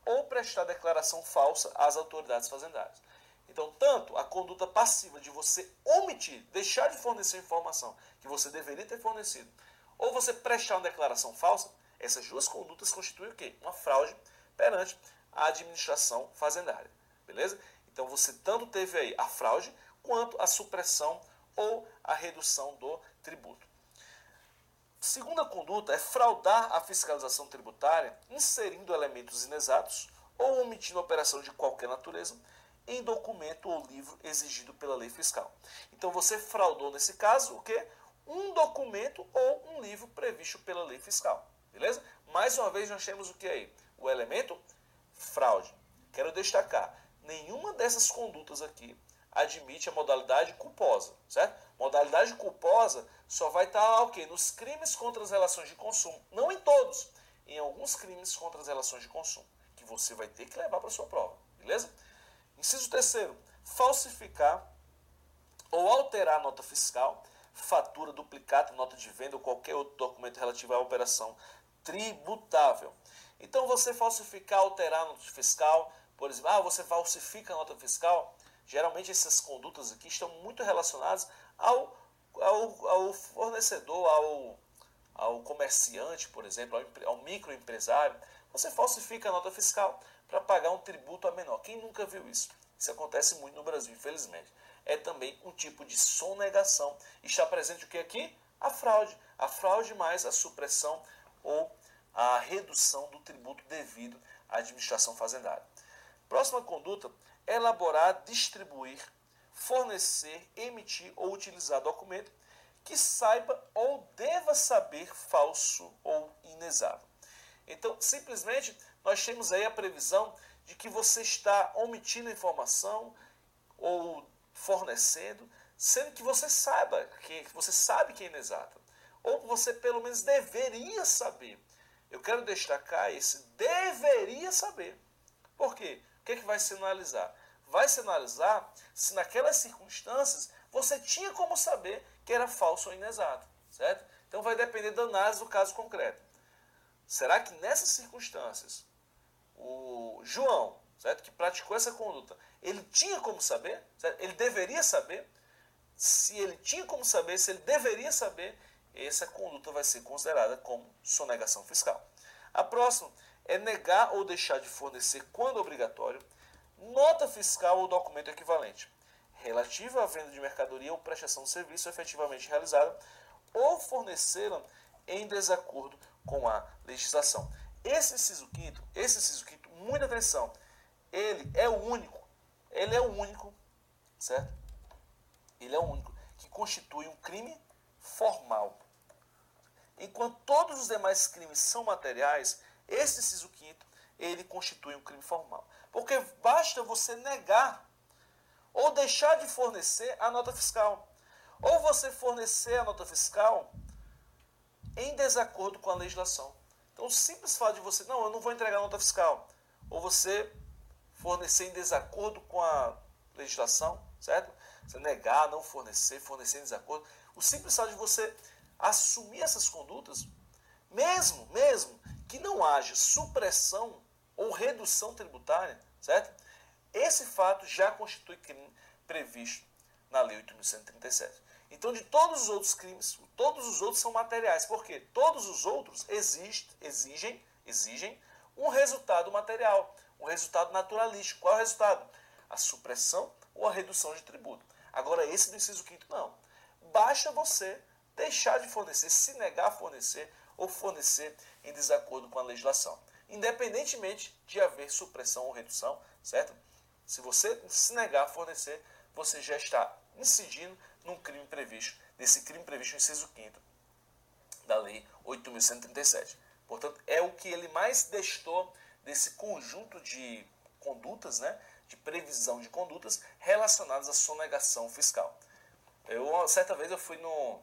ou prestar declaração falsa às autoridades fazendárias. Então, tanto a conduta passiva de você omitir, deixar de fornecer informação que você deveria ter fornecido, ou você prestar uma declaração falsa, essas duas condutas constituem o quê? Uma fraude perante a administração fazendária, beleza? Então, você tanto teve aí a fraude, quanto a supressão ou a redução do tributo. Segunda conduta é fraudar a fiscalização tributária, inserindo elementos inexatos ou omitindo operação de qualquer natureza em documento ou livro exigido pela lei fiscal. Então você fraudou nesse caso o quê? Um documento ou um livro previsto pela lei fiscal. Beleza? Mais uma vez nós temos o que aí? O elemento fraude. Quero destacar, nenhuma dessas condutas aqui admite a modalidade culposa, certo? Modalidade culposa só vai estar lá o quê? Nos crimes contra as relações de consumo. Não em todos, em alguns crimes contra as relações de consumo, que você vai ter que levar para a sua prova, beleza? Inciso 3º, falsificar ou alterar a nota fiscal, fatura, duplicata, nota de venda ou qualquer outro documento relativo à operação tributável. Então você falsificar, alterar a nota fiscal, por exemplo, você falsifica a nota fiscal. Geralmente essas condutas aqui estão muito relacionadas ao fornecedor, ao comerciante, por exemplo, ao microempresário. Você falsifica a nota fiscal para pagar um tributo a menor. Quem nunca viu isso? Isso acontece muito no Brasil, infelizmente. É também um tipo de sonegação. Está presente o que aqui? A fraude. A fraude mais a supressão ou a redução do tributo devido à administração fazendária. Próxima conduta, elaborar, distribuir, fornecer, emitir ou utilizar documento que saiba ou deva saber falso ou inexato. Então, simplesmente, nós temos aí a previsão de que você está omitindo informação ou fornecendo, sendo que você sabe que é inexata. Ou você, pelo menos, deveria saber. Eu quero destacar esse deveria saber. Por quê? O que vai se analisar? Vai se analisar se naquelas circunstâncias você tinha como saber que era falso ou inexato, certo? Então vai depender da análise do caso concreto. Será que nessas circunstâncias o João, certo, que praticou essa conduta, ele tinha como saber? Certo? Ele deveria saber? Se ele tinha como saber, se ele deveria saber, essa conduta vai ser considerada como sonegação fiscal. A próxima é negar ou deixar de fornecer, quando obrigatório, nota fiscal ou documento equivalente, relativa à venda de mercadoria ou prestação de serviço efetivamente realizada, ou fornecê-la em desacordo com a legislação. Esse inciso quinto, muita atenção, ele é o único, certo? Ele é o único que constitui um crime formal. Enquanto todos os demais crimes são materiais, esse inciso quinto, ele constitui um crime formal. Porque basta você negar ou deixar de fornecer a nota fiscal. Ou você fornecer a nota fiscal em desacordo com a legislação. Então, o simples fato de você, não, eu não vou entregar a nota fiscal, ou você fornecer em desacordo com a legislação, certo? Você negar, não fornecer, fornecer em desacordo. O simples fato de você assumir essas condutas, mesmo que não haja supressão ou redução tributária, certo? Esse fato já constitui crime previsto na Lei 8.137. Então, de todos os outros crimes, todos os outros são materiais. Por quê? Todos os outros exigem um resultado material, um resultado naturalístico. Qual é o resultado? A supressão ou a redução de tributo. Agora, esse do inciso quinto, não. Basta você deixar de fornecer, se negar a fornecer ou fornecer em desacordo com a legislação. Independentemente de haver supressão ou redução, certo? Se você se negar a fornecer, você já está incidindo num crime previsto, nesse crime previsto no inciso 5º da Lei 8.137. Portanto, é o que ele mais testou desse conjunto de condutas, né, de previsão de condutas relacionadas à sonegação fiscal. Certa vez eu fui num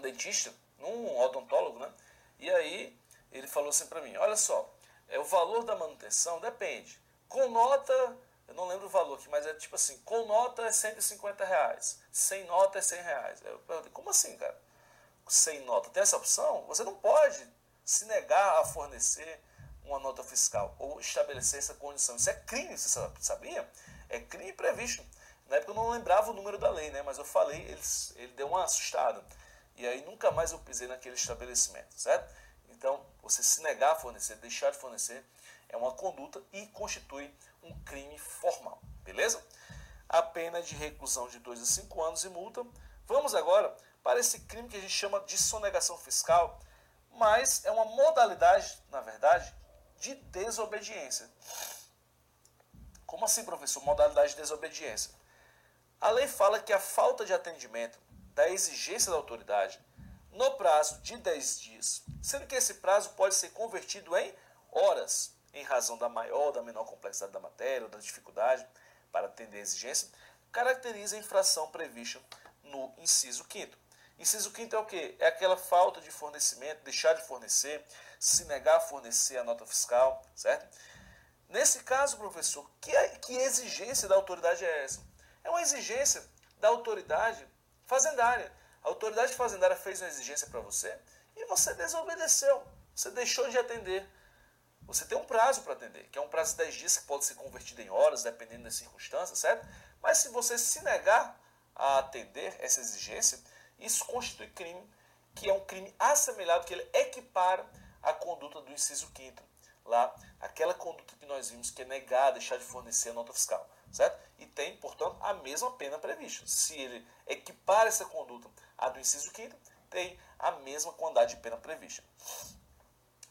dentista, num odontólogo, né, e aí ele falou assim para mim, olha só, o valor da manutenção depende. Com nota, eu não lembro o valor aqui, mas é tipo assim, com nota é R$150, sem nota é R$100. Eu perguntei, como assim, cara? Sem nota, tem essa opção? Você não pode se negar a fornecer uma nota fiscal ou estabelecer essa condição. Isso é crime, você sabia? É crime previsto. Na época eu não lembrava o número da lei, né? Mas eu falei, ele deu uma assustada. E aí nunca mais eu pisei naquele estabelecimento, certo? Então, você se negar a fornecer, deixar de fornecer, é uma conduta e constitui um crime formal, beleza? A pena de reclusão de 2 a 5 anos e multa. Vamos agora para esse crime que a gente chama de sonegação fiscal, mas é uma modalidade, na verdade, de desobediência. Como assim, professor? Modalidade de desobediência. A lei fala que a falta de atendimento da exigência da autoridade no prazo de 10 dias, sendo que esse prazo pode ser convertido em horas, em razão da maior ou da menor complexidade da matéria ou da dificuldade para atender a exigência, caracteriza a infração prevista no inciso 5º. Inciso 5º é o quê? É aquela falta de fornecimento, deixar de fornecer, se negar a fornecer a nota fiscal, certo? Nesse caso, professor, que exigência da autoridade é essa? É uma exigência da autoridade fazendária. A autoridade fazendária fez uma exigência para você e você desobedeceu. Você deixou de atender. Você tem um prazo para atender, que é um prazo de 10 dias que pode ser convertido em horas, dependendo das circunstâncias, certo? Mas se você se negar a atender essa exigência, isso constitui crime, que é um crime assemelhado, que ele equipara a conduta do inciso 5º, lá, aquela conduta que nós vimos que é negar, deixar de fornecer a nota fiscal, certo? E tem, portanto, a mesma pena prevista. Se ele equipara essa conduta à do inciso 5º, tem a mesma quantidade de pena prevista.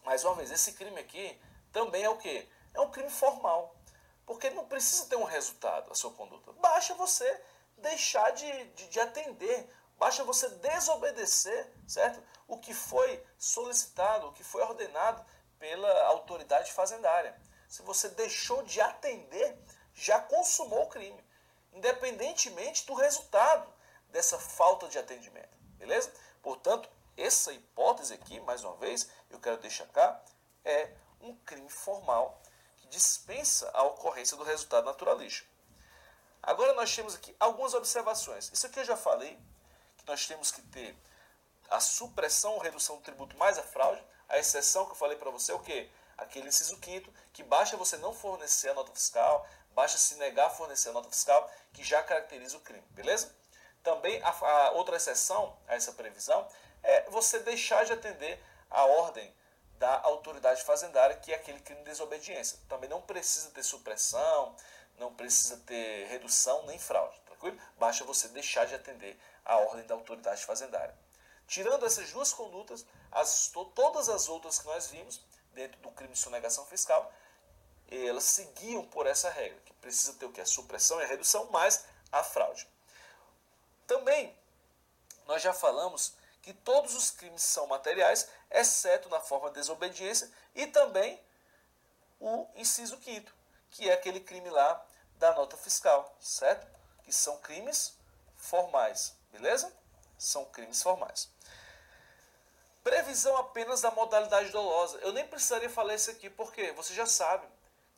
Mais uma vez, esse crime aqui também é o quê? É um crime formal, porque não precisa ter um resultado a sua conduta. Basta você deixar de atender, basta você desobedecer, certo? O que foi solicitado, o que foi ordenado pela autoridade fazendária. Se você deixou de atender, já consumou o crime, independentemente do resultado dessa falta de atendimento, beleza? Portanto, essa hipótese aqui, mais uma vez, eu quero deixar cá, é um crime formal que dispensa a ocorrência do resultado naturalístico. Agora nós temos aqui algumas observações. Isso aqui eu já falei, que nós temos que ter a supressão ou redução do tributo mais a fraude. A exceção que eu falei para você é o quê? Aquele inciso 5º, que basta você não fornecer a nota fiscal, basta se negar a fornecer a nota fiscal, que já caracteriza o crime, beleza? Também a outra exceção a essa previsão é você deixar de atender a ordem da autoridade fazendária, que é aquele crime de desobediência. Também não precisa ter supressão, não precisa ter redução nem fraude, tranquilo? Basta você deixar de atender a ordem da autoridade fazendária. Tirando essas duas condutas, todas as outras que nós vimos dentro do crime de sonegação fiscal, elas seguiam por essa regra, que precisa ter o que? A supressão e a redução, mais a fraude. Também, nós já falamos que todos os crimes são materiais, exceto na forma de desobediência, e também o inciso 5º, que é aquele crime lá da nota fiscal, certo? Que são crimes formais, beleza? São crimes formais. Previsão apenas da modalidade dolosa. Eu nem precisaria falar isso aqui, porque você já sabe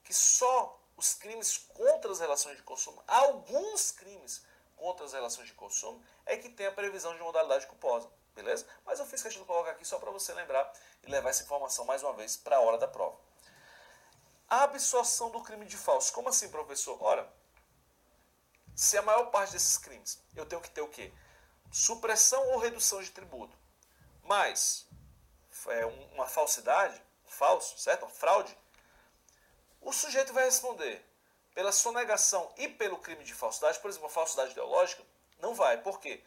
que só os crimes contra as relações de consumo, alguns crimes contra as relações de consumo, é que tem a previsão de modalidade culposa, beleza? Mas eu fiz questão de colocar aqui só para você lembrar e levar essa informação mais uma vez para a hora da prova. A absorção do crime de falso. Como assim, professor? Ora, se a maior parte desses crimes eu tenho que ter o quê? Supressão ou redução de tributo, mas uma falsidade, falso, certo? Uma fraude, o sujeito vai responder pela sonegação e pelo crime de falsidade. Por exemplo, a falsidade ideológica, não vai. Por quê?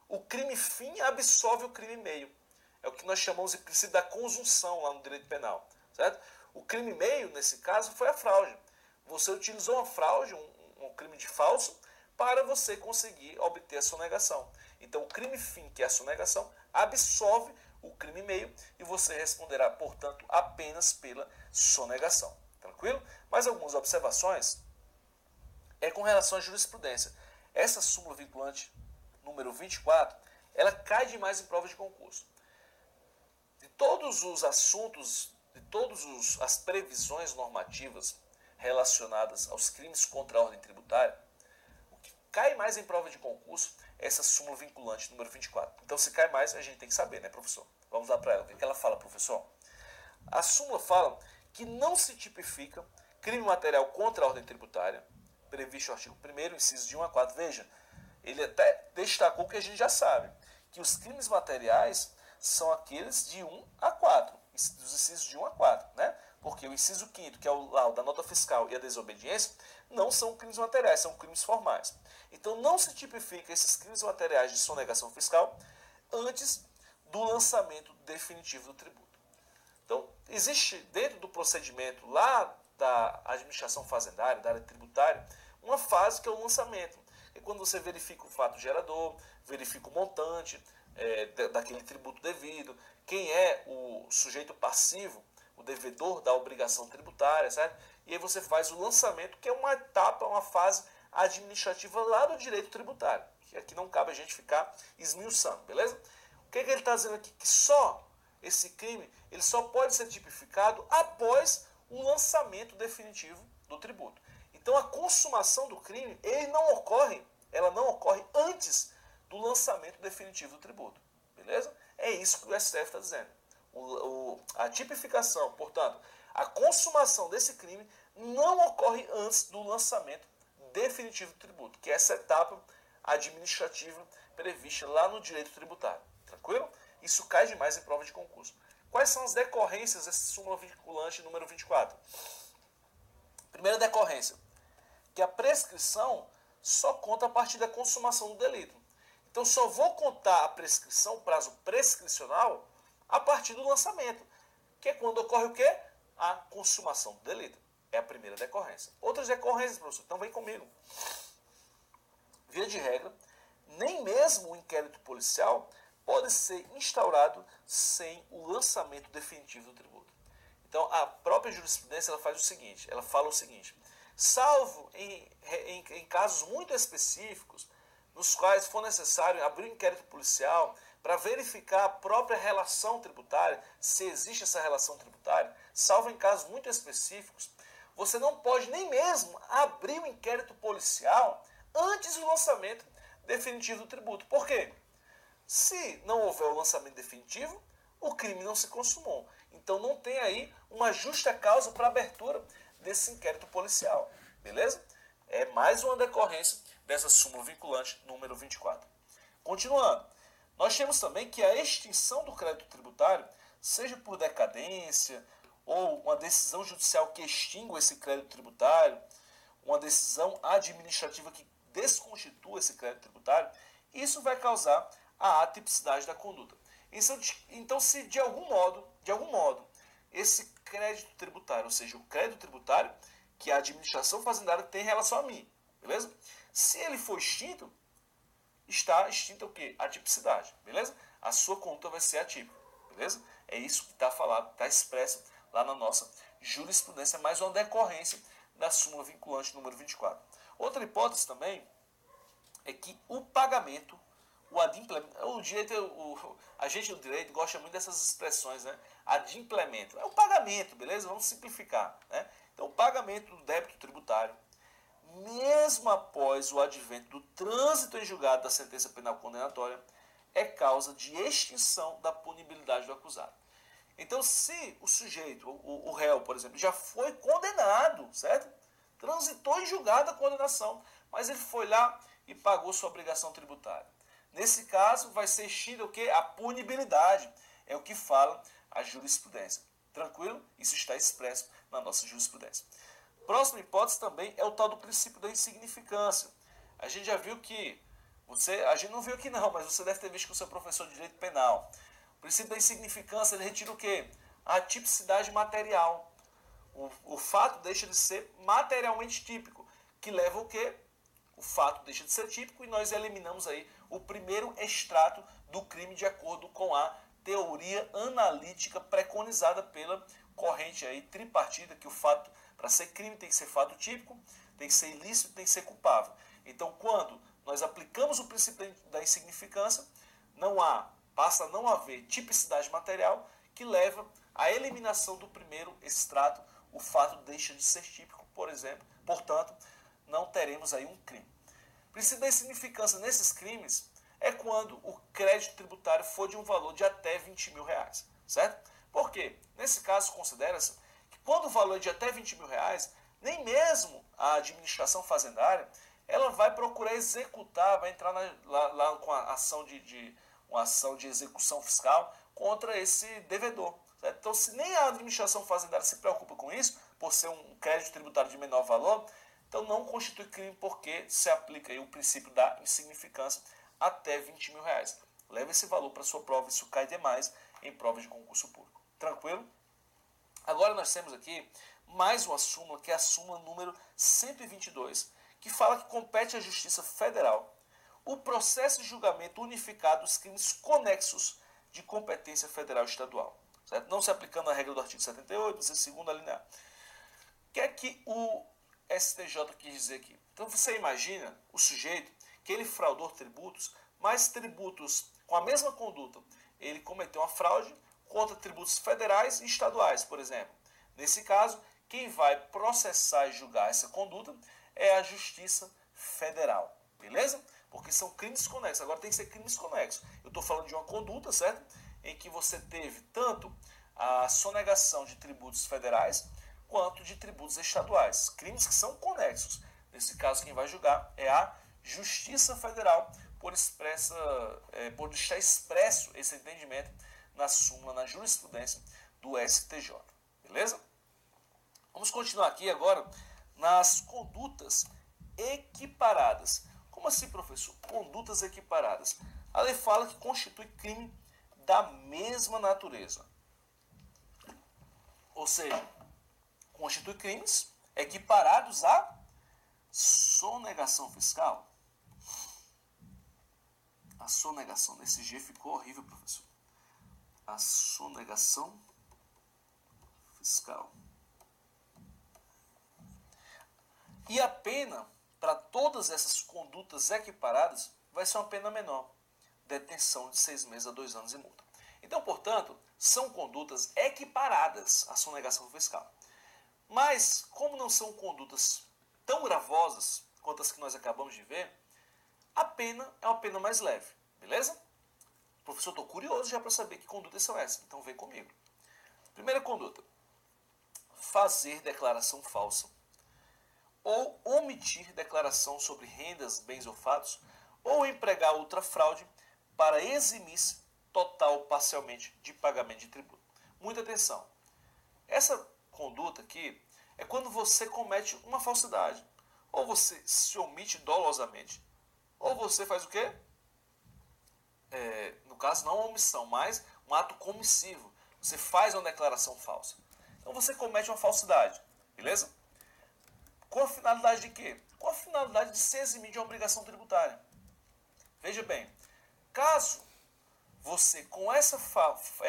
O crime fim absolve o crime meio. É o que nós chamamos de princípio da conjunção lá no direito penal, certo? O crime meio, nesse caso, foi a fraude. Você utilizou uma fraude, um crime de falso, para você conseguir obter a sonegação. Então, o crime fim, que é a sonegação, absolve o crime meio e você responderá, portanto, apenas pela sonegação. Tranquilo? Mais algumas observações com relação à jurisprudência. Essa súmula vinculante número 24, ela cai demais em prova de concurso. De todos os assuntos, de todas as previsões normativas relacionadas aos crimes contra a ordem tributária, o que cai mais em prova de concurso é essa súmula vinculante número 24. Então, se cai mais, a gente tem que saber, né, professor? Vamos lá para ela. O que ela fala, professor? A súmula fala que não se tipifica crime material contra a ordem tributária, previsto no artigo 1º, inciso de 1 a 4. Veja, ele até destacou que a gente já sabe, que os crimes materiais são aqueles de 1 a 4, dos incisos de 1 a 4, né? Porque o inciso 5º, que é o laudo da nota fiscal e a desobediência, não são crimes materiais, são crimes formais. Então não se tipifica esses crimes materiais de sonegação fiscal antes do lançamento definitivo do tributo. Então, existe dentro do procedimento lá da administração fazendária, da área tributária, uma fase que é o lançamento. É quando você verifica o fato gerador, verifica o montante daquele tributo devido, quem é o sujeito passivo, o devedor da obrigação tributária, certo? E aí você faz o lançamento, que é uma etapa, uma fase administrativa lá do direito tributário, que aqui não cabe a gente ficar esmiuçando, beleza? O que ele está dizendo aqui? Que só esse crime ele só pode ser tipificado após o lançamento definitivo do tributo. Então a consumação do crime ela não ocorre antes do lançamento definitivo do tributo. Beleza? É isso que o STF está dizendo. A tipificação, portanto, a consumação desse crime não ocorre antes do lançamento definitivo do tributo, que é essa etapa administrativa prevista lá no direito tributário. Tranquilo? Isso cai demais em prova de concurso. Quais são as decorrências dessa súmula vinculante número 24? Primeira decorrência, que a prescrição só conta a partir da consumação do delito. Então, só vou contar a prescrição, o prazo prescricional, a partir do lançamento, que é quando ocorre o quê? A consumação do delito. É a primeira decorrência. Outras decorrências, professor, então vem comigo. Via de regra, nem mesmo o inquérito policial pode ser instaurado sem o lançamento definitivo do tributo. Então, a própria jurisprudência ela fala o seguinte, salvo em casos muito específicos, nos quais for necessário abrir um inquérito policial para verificar a própria relação tributária, se existe essa relação tributária, salvo em casos muito específicos, você não pode nem mesmo abrir um inquérito policial antes do lançamento definitivo do tributo. Por quê? Se não houver o lançamento definitivo, o crime não se consumou. Então não tem aí uma justa causa para a abertura desse inquérito policial. Beleza? É mais uma decorrência dessa súmula vinculante número 24. Continuando, nós temos também que a extinção do crédito tributário, seja por decadência ou uma decisão judicial que extingua esse crédito tributário, uma decisão administrativa que desconstitua esse crédito tributário, isso vai causar a atipicidade da conduta. Então, se de algum modo, esse crédito tributário, ou seja, o crédito tributário que a administração fazendária tem em relação a mim, beleza? Se ele for extinto, está extinta o quê? A tipicidade, beleza? A sua conduta vai ser atípica, beleza? É isso que está falado, está expresso lá na nossa jurisprudência, mais uma decorrência da súmula vinculante número 24. Outra hipótese também é que o pagamento, a gente do direito gosta muito dessas expressões, né? Adimplemento. É o pagamento, beleza? Vamos simplificar, né? Então, o pagamento do débito tributário, mesmo após o advento do trânsito em julgado da sentença penal condenatória, é causa de extinção da punibilidade do acusado. Então, se o sujeito, o réu, por exemplo, já foi condenado, certo? Transitou em julgado a condenação, mas ele foi lá e pagou sua obrigação tributária. Nesse caso, vai ser extinta o quê? A punibilidade. É o que fala a jurisprudência. Tranquilo? Isso está expresso na nossa jurisprudência. Próxima hipótese também é o tal do princípio da insignificância. A gente já viu que, a gente não viu aqui não, mas você deve ter visto com o seu professor de direito penal. O princípio da insignificância, ele retira o quê? A tipicidade material. O fato deixa de ser materialmente típico, que leva o quê? O fato deixa de ser típico e nós eliminamos aí o primeiro extrato do crime de acordo com a teoria analítica preconizada pela corrente aí tripartida, que o fato, para ser crime, tem que ser fato típico, tem que ser ilícito, tem que ser culpável. Então, quando nós aplicamos o princípio da insignificância, passa a não haver tipicidade material, que leva à eliminação do primeiro extrato, o fato deixa de ser típico, por exemplo, portanto, não teremos aí um crime. O princípio da insignificância nesses crimes é quando o crédito tributário for de um valor de até 20 mil reais, certo? Por quê? Nesse caso, considera-se que quando o valor é de até 20 mil reais, nem mesmo a administração fazendária, ela vai procurar executar, vai entrar lá com a uma ação de execução fiscal contra esse devedor. Certo? Então, se nem a administração fazendária se preocupa com isso, por ser um crédito tributário de menor valor, então não constitui crime porque se aplica aí o princípio da insignificância até 20 mil reais. Leve esse valor para sua prova, isso cai demais em provas de concurso público. Tranquilo? Agora nós temos aqui mais uma súmula, que é a súmula número 122, que fala que compete à Justiça Federal o processo de julgamento unificado dos crimes conexos de competência federal e estadual. Certo? Não se aplicando a regra do artigo 78, segunda linha A. O que é que o STJ quis dizer aqui? Então você imagina o sujeito que ele fraudou tributos, mas tributos com a mesma conduta. Ele cometeu uma fraude contra tributos federais e estaduais, por exemplo. Nesse caso, quem vai processar e julgar essa conduta é a Justiça Federal. Beleza? Porque são crimes conexos. Agora tem que ser crimes conexos. Eu estou falando de uma conduta, certo? Em que você teve tanto a sonegação de tributos federais quanto de tributos estaduais. Crimes que são conexos. Nesse caso, quem vai julgar é a Justiça Federal, por estar expresso esse entendimento na súmula, na jurisprudência do STJ. Beleza? Vamos continuar aqui agora nas condutas equiparadas. Como assim, professor? Condutas equiparadas. A lei fala que constitui crime da mesma natureza. Ou seja, constitui crimes equiparados à sonegação fiscal. A sonegação, nesse G ficou horrível, professor. A sonegação fiscal. E a pena para todas essas condutas equiparadas vai ser uma pena menor. Detenção de 6 meses a 2 anos e multa. Então, portanto, são condutas equiparadas à sonegação fiscal. Mas, como não são condutas tão gravosas quanto as que nós acabamos de ver, a pena é uma pena mais leve. Beleza? Professor, estou curioso já para saber que condutas são essas. Então, vem comigo. Primeira conduta. Fazer declaração falsa. Ou omitir declaração sobre rendas, bens ou fatos, ou empregar outra fraude para eximir-se total ou parcialmente de pagamento de tributo. Muita atenção. Essa conduta aqui é quando você comete uma falsidade. Ou você se omite dolosamente, ou você faz o quê? No caso, não uma omissão, mas um ato comissivo. Você faz uma declaração falsa. Então você comete uma falsidade, beleza? Com a finalidade de quê? Com a finalidade de se eximir de uma obrigação tributária. Veja bem, caso você, com essa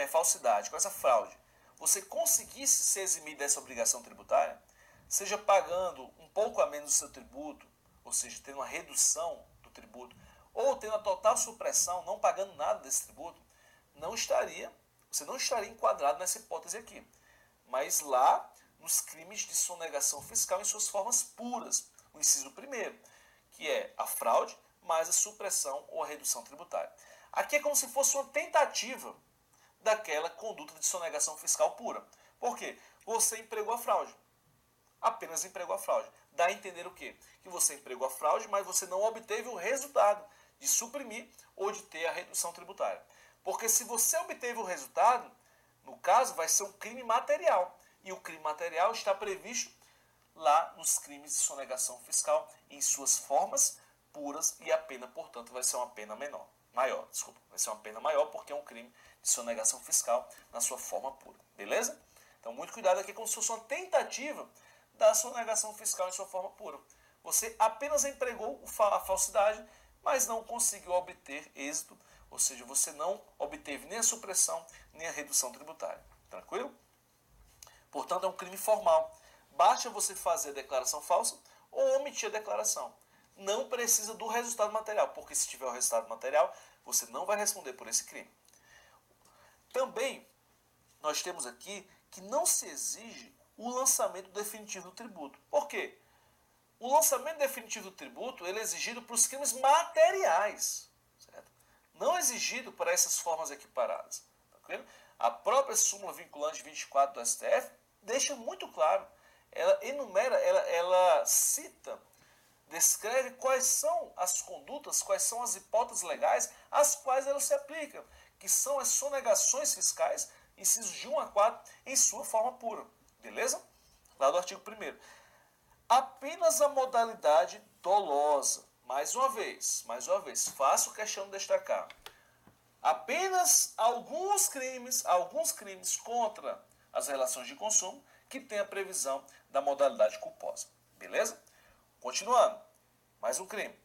falsidade, com essa fraude, você conseguisse se eximir dessa obrigação tributária, seja pagando um pouco a menos do seu tributo, ou seja, tendo uma redução do tributo, ou tendo a total supressão, não pagando nada desse tributo, você não estaria enquadrado nessa hipótese aqui. Mas lá, nos crimes de sonegação fiscal em suas formas puras, o inciso primeiro, que é a fraude mais a supressão ou a redução tributária. Aqui é como se fosse uma tentativa daquela conduta de sonegação fiscal pura. Por quê? Você empregou a fraude. Apenas empregou a fraude. Dá a entender o quê? Que você empregou a fraude, mas você não obteve o resultado de suprimir ou de ter a redução tributária. Porque se você obteve o resultado, no caso, vai ser um crime material. E o crime material está previsto lá nos crimes de sonegação fiscal em suas formas puras e a pena, portanto, vai ser uma pena maior. Vai ser uma pena maior porque é um crime de sonegação fiscal na sua forma pura. Beleza? Então, muito cuidado aqui como se fosse uma tentativa da sonegação fiscal em sua forma pura. Você apenas empregou a falsidade, mas não conseguiu obter êxito Ou seja, você não obteve nem a supressão, nem a redução tributária. Tranquilo? Portanto, é um crime formal. Basta você fazer a declaração falsa ou omitir a declaração. Não precisa do resultado material, porque se tiver o resultado material, você não vai responder por esse crime. Também, nós temos aqui que não se exige o lançamento definitivo do tributo. Por quê? O lançamento definitivo do tributo ele é exigido para os crimes materiais, certo? Não é exigido para essas formas equiparadas. Tá? A própria súmula vinculante 24 do STF deixa muito claro. Ela enumera, ela cita, descreve quais são as condutas, quais são as hipóteses legais às quais ela se aplica, que são as sonegações fiscais, incisos de 1 a 4, em sua forma pura. Beleza? Lá do artigo 1º. Apenas a modalidade dolosa. Mais uma vez, faço questão de destacar. Apenas alguns crimes contra as relações de consumo que tem a previsão da modalidade culposa. Beleza? Continuando. Mais um crime.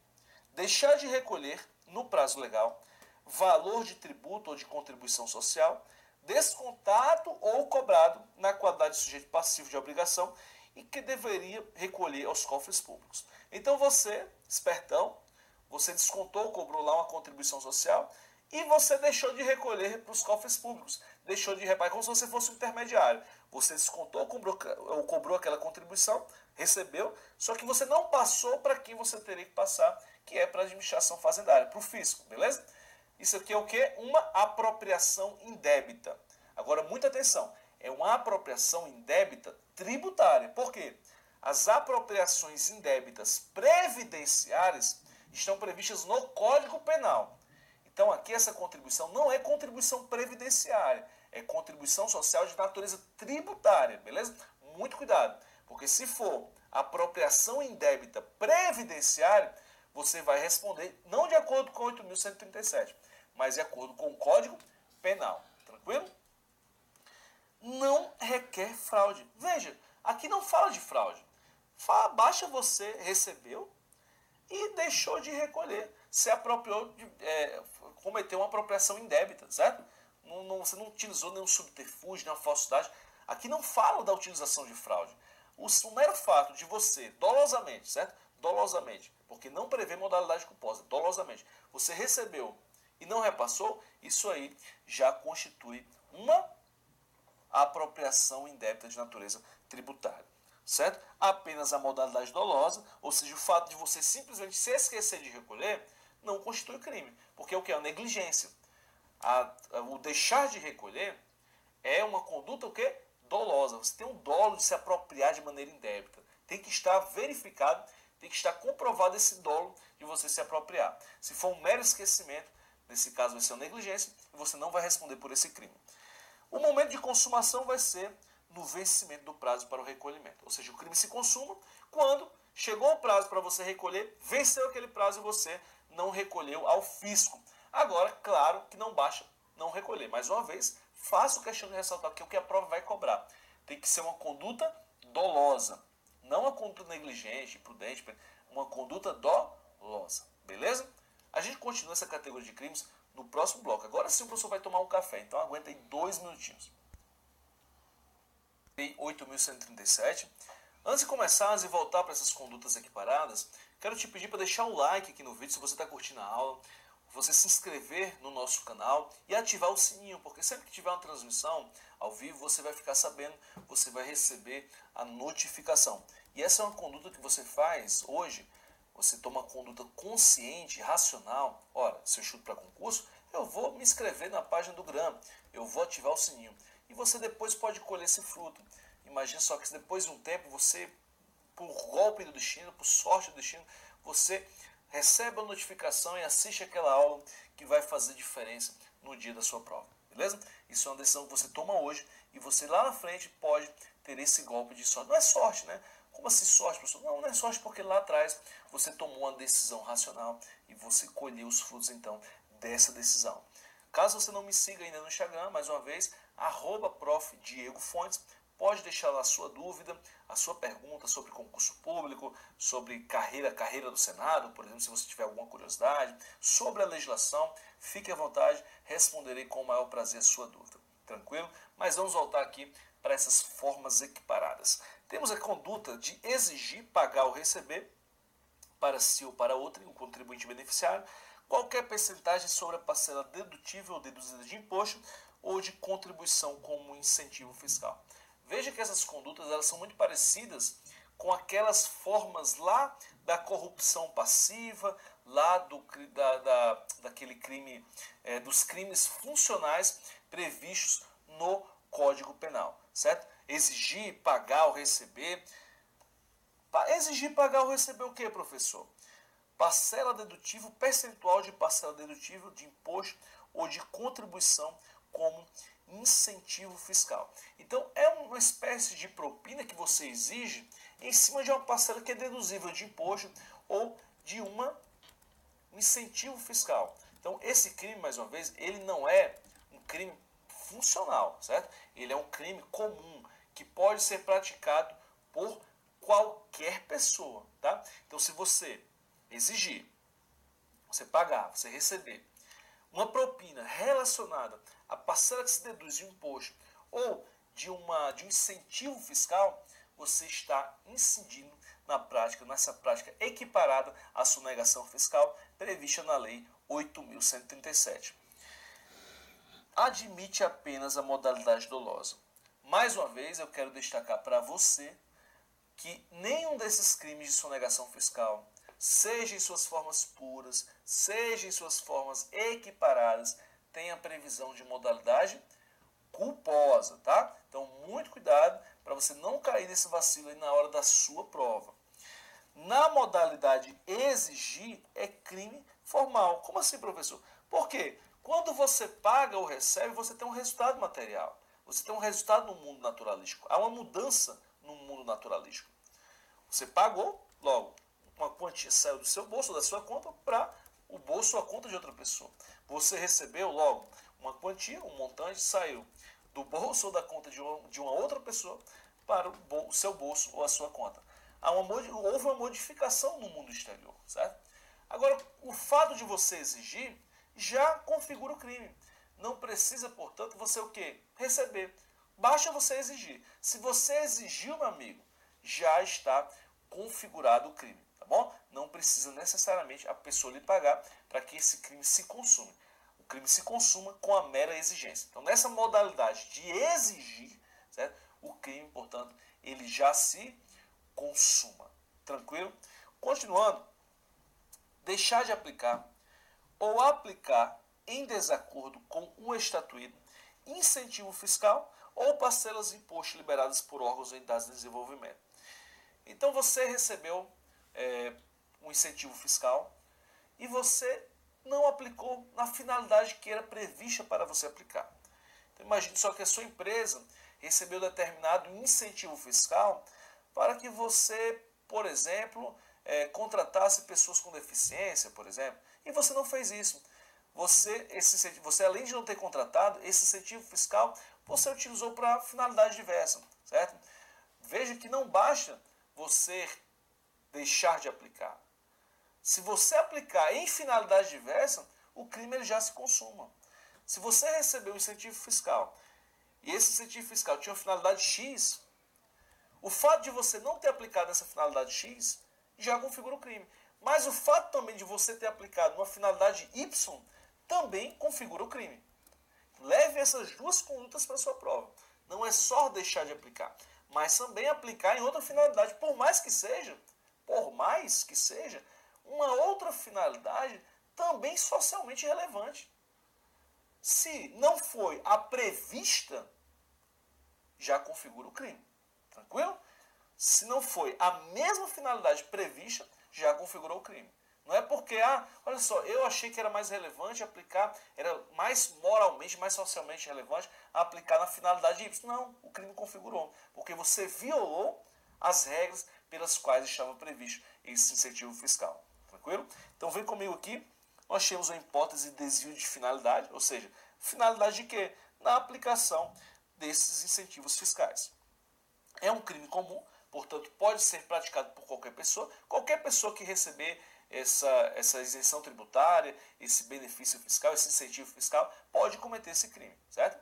Deixar de recolher, no prazo legal, valor de tributo ou de contribuição social, descontado ou cobrado na qualidade de sujeito passivo de obrigação e que deveria recolher aos cofres públicos. Então você, espertão, você descontou, cobrou lá uma contribuição social e você deixou de recolher para os cofres públicos. Deixou de reparar como se você fosse um intermediário. Você descontou, cobrou aquela contribuição, recebeu, só que você não passou para quem você teria que passar, que é para a administração fazendária, para o fisco, beleza? Isso aqui é o quê? Uma apropriação indébita. Agora, muita atenção, é uma apropriação indébita tributária. Por quê? As apropriações indébitas previdenciárias estão previstas no Código Penal. Então, aqui essa contribuição não é contribuição previdenciária, é contribuição social de natureza tributária, beleza? Muito cuidado, porque se for apropriação indébita previdenciária, você vai responder não de acordo com 8.137, mas de acordo com o Código Penal. Tranquilo? Não requer fraude. Veja, aqui não fala de fraude. Basta você recebeu e deixou de recolher. Se apropriou, cometeu uma apropriação indébita, certo? Você não utilizou nenhum subterfúgio, nenhuma falsidade. Aqui não fala da utilização de fraude. O mero fato de você, dolosamente, certo? Dolosamente, porque não prevê modalidade culposa, dolosamente, você recebeu e não repassou, isso aí já constitui uma apropriação indébita de natureza tributária, certo? Apenas a modalidade dolosa, ou seja, o fato de você simplesmente se esquecer de recolher, não constitui crime, porque é o que? É a negligência. O deixar de recolher é uma conduta o quê? Dolosa. Você tem um dolo de se apropriar de maneira indébita. Tem que estar verificado, tem que estar comprovado esse dolo de você se apropriar. Se for um mero esquecimento, nesse caso vai ser uma negligência, e você não vai responder por esse crime. O momento de consumação vai ser no vencimento do prazo para o recolhimento. Ou seja, o crime se consuma quando chegou o prazo para você recolher, venceu aquele prazo e você não recolheu ao fisco. Agora, claro que não basta não recolher. Mais uma vez, faço questão de ressaltar que o que a prova vai cobrar tem que ser uma conduta dolosa. Não uma conduta negligente, imprudente, uma conduta dolosa. Beleza? A gente continua essa categoria de crimes no próximo bloco. Agora sim o professor vai tomar um café, então aguenta aí 2 minutinhos. 8.137. Antes de começarmos e voltar para essas condutas equiparadas, quero te pedir para deixar o like aqui no vídeo se você está curtindo a aula, você se inscrever no nosso canal e ativar o sininho, porque sempre que tiver uma transmissão ao vivo, você vai ficar sabendo, você vai receber a notificação. E essa é uma conduta que você faz hoje, você toma uma conduta consciente, racional. Ora, se eu chuto para concurso, eu vou me inscrever na página do GRAM, eu vou ativar o sininho. E você depois pode colher esse fruto. Imagina só que depois de um tempo, você, por golpe do destino, por sorte do destino, você recebe a notificação e assiste aquela aula que vai fazer diferença no dia da sua prova. Beleza? Isso é uma decisão que você toma hoje e você lá na frente pode ter esse golpe de sorte. Não é sorte, né? Como assim sorte, professor? Não é sorte porque lá atrás você tomou uma decisão racional e você colheu os frutos, então, dessa decisão. Caso você não me siga ainda no Instagram, mais uma vez, @prof. Diego Fontes, pode deixar lá a sua dúvida, a sua pergunta sobre concurso público, sobre carreira do Senado, por exemplo, se você tiver alguma curiosidade, sobre a legislação, fique à vontade, responderei com o maior prazer a sua dúvida. Tranquilo? Mas vamos voltar aqui para essas formas equiparadas. Temos a conduta de exigir, pagar ou receber, para si ou para outro, o contribuinte beneficiário, qualquer percentagem sobre a parcela dedutível ou deduzida de imposto ou de contribuição como incentivo fiscal. Veja que essas condutas elas são muito parecidas com aquelas formas lá da corrupção passiva, lá daquele crime, dos crimes funcionais previstos no Código Penal, certo? Exigir, pagar ou receber. Exigir, pagar ou receber o que, professor? Parcela dedutível, percentual de parcela dedutível de imposto ou de contribuição como incentivo fiscal. Então, é uma espécie de propina que você exige em cima de uma parcela que é deduzível de imposto ou de um incentivo fiscal. Então, esse crime, mais uma vez, ele não é um crime funcional, certo? Ele é um crime comum que pode ser praticado por qualquer pessoa, tá? Então, se você exigir, você pagar, você receber uma propina relacionada à parcela que se deduz de um imposto ou de um incentivo fiscal, você está incidindo nessa prática equiparada à sonegação fiscal prevista na Lei 8.137. Admite apenas a modalidade dolosa. Mais uma vez, eu quero destacar para você que nenhum desses crimes de sonegação fiscal, seja em suas formas puras, seja em suas formas equiparadas, tem a previsão de modalidade culposa, tá? Então, muito cuidado para você não cair nesse vacilo aí na hora da sua prova. Na modalidade exigir, é crime formal. Como assim, professor? Por quê? Quando você paga ou recebe, você tem um resultado material. Você tem um resultado no mundo naturalístico. Há uma mudança no mundo naturalístico. Você pagou, logo, uma quantia saiu do seu bolso, da sua conta, para o bolso ou a conta de outra pessoa. Você recebeu, logo, uma quantia, um montante, saiu do bolso ou da conta de uma outra pessoa para o seu bolso ou a sua conta. Houve uma modificação no mundo exterior, certo? Agora, o fato de você exigir já configura o crime. Não precisa, portanto, você o quê? Receber. Basta você exigir. Se você exigiu, meu amigo, já está configurado o crime, tá bom? Não precisa necessariamente a pessoa lhe pagar para que esse crime se consuma. O crime se consuma com a mera exigência. Então, nessa modalidade de exigir, certo? O crime, portanto, ele já se consuma. Tranquilo? Continuando, deixar de aplicar ou aplicar em desacordo com o estatuído incentivo fiscal ou parcelas de imposto liberadas por órgãos ou entidades de desenvolvimento. Então você recebeu um incentivo fiscal e você não aplicou na finalidade que era prevista para você aplicar. Então imagine só que a sua empresa recebeu determinado incentivo fiscal para que você, por exemplo, contratasse pessoas com deficiência, por exemplo, e você não fez isso. Você, além de não ter contratado, esse incentivo fiscal você utilizou para finalidade diversa, certo? Veja que não basta você deixar de aplicar. Se você aplicar em finalidade diversa, o crime ele já se consuma. Se você recebeu um incentivo fiscal e esse incentivo fiscal tinha uma finalidade X, o fato de você não ter aplicado essa finalidade X já configura o crime. Mas o fato também de você ter aplicado uma finalidade Y também configura o crime. Leve essas duas condutas para a sua prova. Não é só deixar de aplicar, mas também aplicar em outra finalidade, por mais que seja, uma outra finalidade também socialmente relevante. Se não foi a prevista, já configura o crime. Tranquilo? Se não foi a mesma finalidade prevista, já configurou o crime. Não é porque, olha só, eu achei que era mais relevante aplicar, era mais moralmente, mais socialmente relevante aplicar na finalidade Y. Não, o crime configurou, porque você violou as regras pelas quais estava previsto esse incentivo fiscal. Tranquilo? Então vem comigo aqui, nós temos a hipótese de desvio de finalidade, ou seja, finalidade de quê? Na aplicação desses incentivos fiscais. É um crime comum, portanto, pode ser praticado por qualquer pessoa que receber essa isenção tributária, esse benefício fiscal, esse incentivo fiscal, pode cometer esse crime, certo?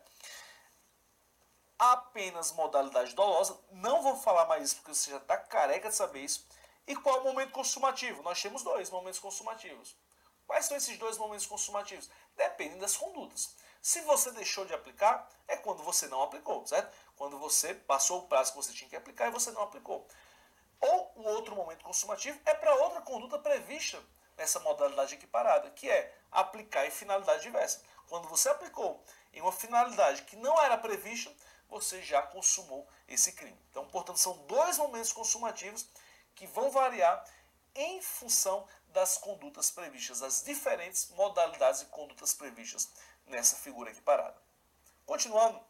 Apenas modalidade dolosa, não vou falar mais isso porque você já está careca de saber isso. E qual é o momento consumativo? Nós temos dois momentos consumativos. Quais são esses dois momentos consumativos? Dependem das condutas. Se você deixou de aplicar, é quando você não aplicou, certo? Quando você passou o prazo que você tinha que aplicar e você não aplicou. Ou o outro momento consumativo é para outra conduta prevista nessa modalidade equiparada, que é aplicar em finalidade diversa. Quando você aplicou em uma finalidade que não era prevista, você já consumou esse crime. Então, portanto, são dois momentos consumativos que vão variar em função das condutas previstas, as diferentes modalidades e condutas previstas nessa figura equiparada. Continuando,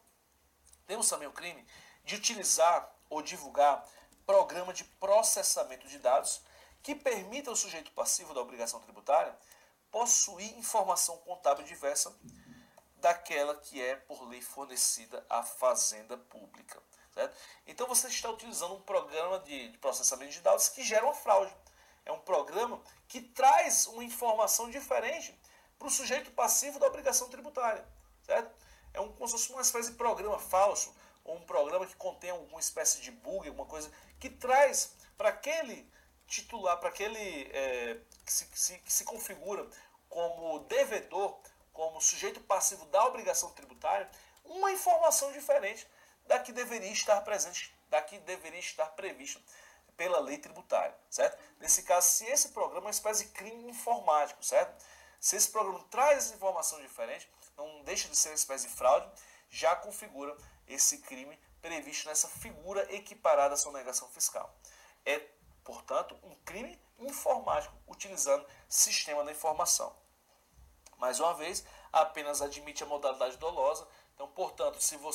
temos também o crime de utilizar ou divulgar programa de processamento de dados que permita ao sujeito passivo da obrigação tributária possuir informação contábil diversa daquela que é por lei fornecida à fazenda pública. Certo? Então você está utilizando um programa de processamento de dados que gera uma fraude. É um programa que traz uma informação diferente para o sujeito passivo da obrigação tributária. Certo? É como se fosse uma espécie de programa falso, ou um programa que contém alguma espécie de bug, alguma coisa, que traz para aquele titular, para aquele que se configura como devedor, como sujeito passivo da obrigação tributária, uma informação diferente da que deveria estar presente, da que deveria estar prevista pela lei tributária, certo? Nesse caso, se esse programa é uma espécie de crime informático, certo? Se esse programa traz essa informação diferente, não deixa de ser uma espécie de fraude, já configura esse crime previsto nessa figura equiparada à sonegação fiscal. É, portanto, um crime informático utilizando sistema da informação. Mais uma vez, apenas admite a modalidade dolosa. Então, portanto, se o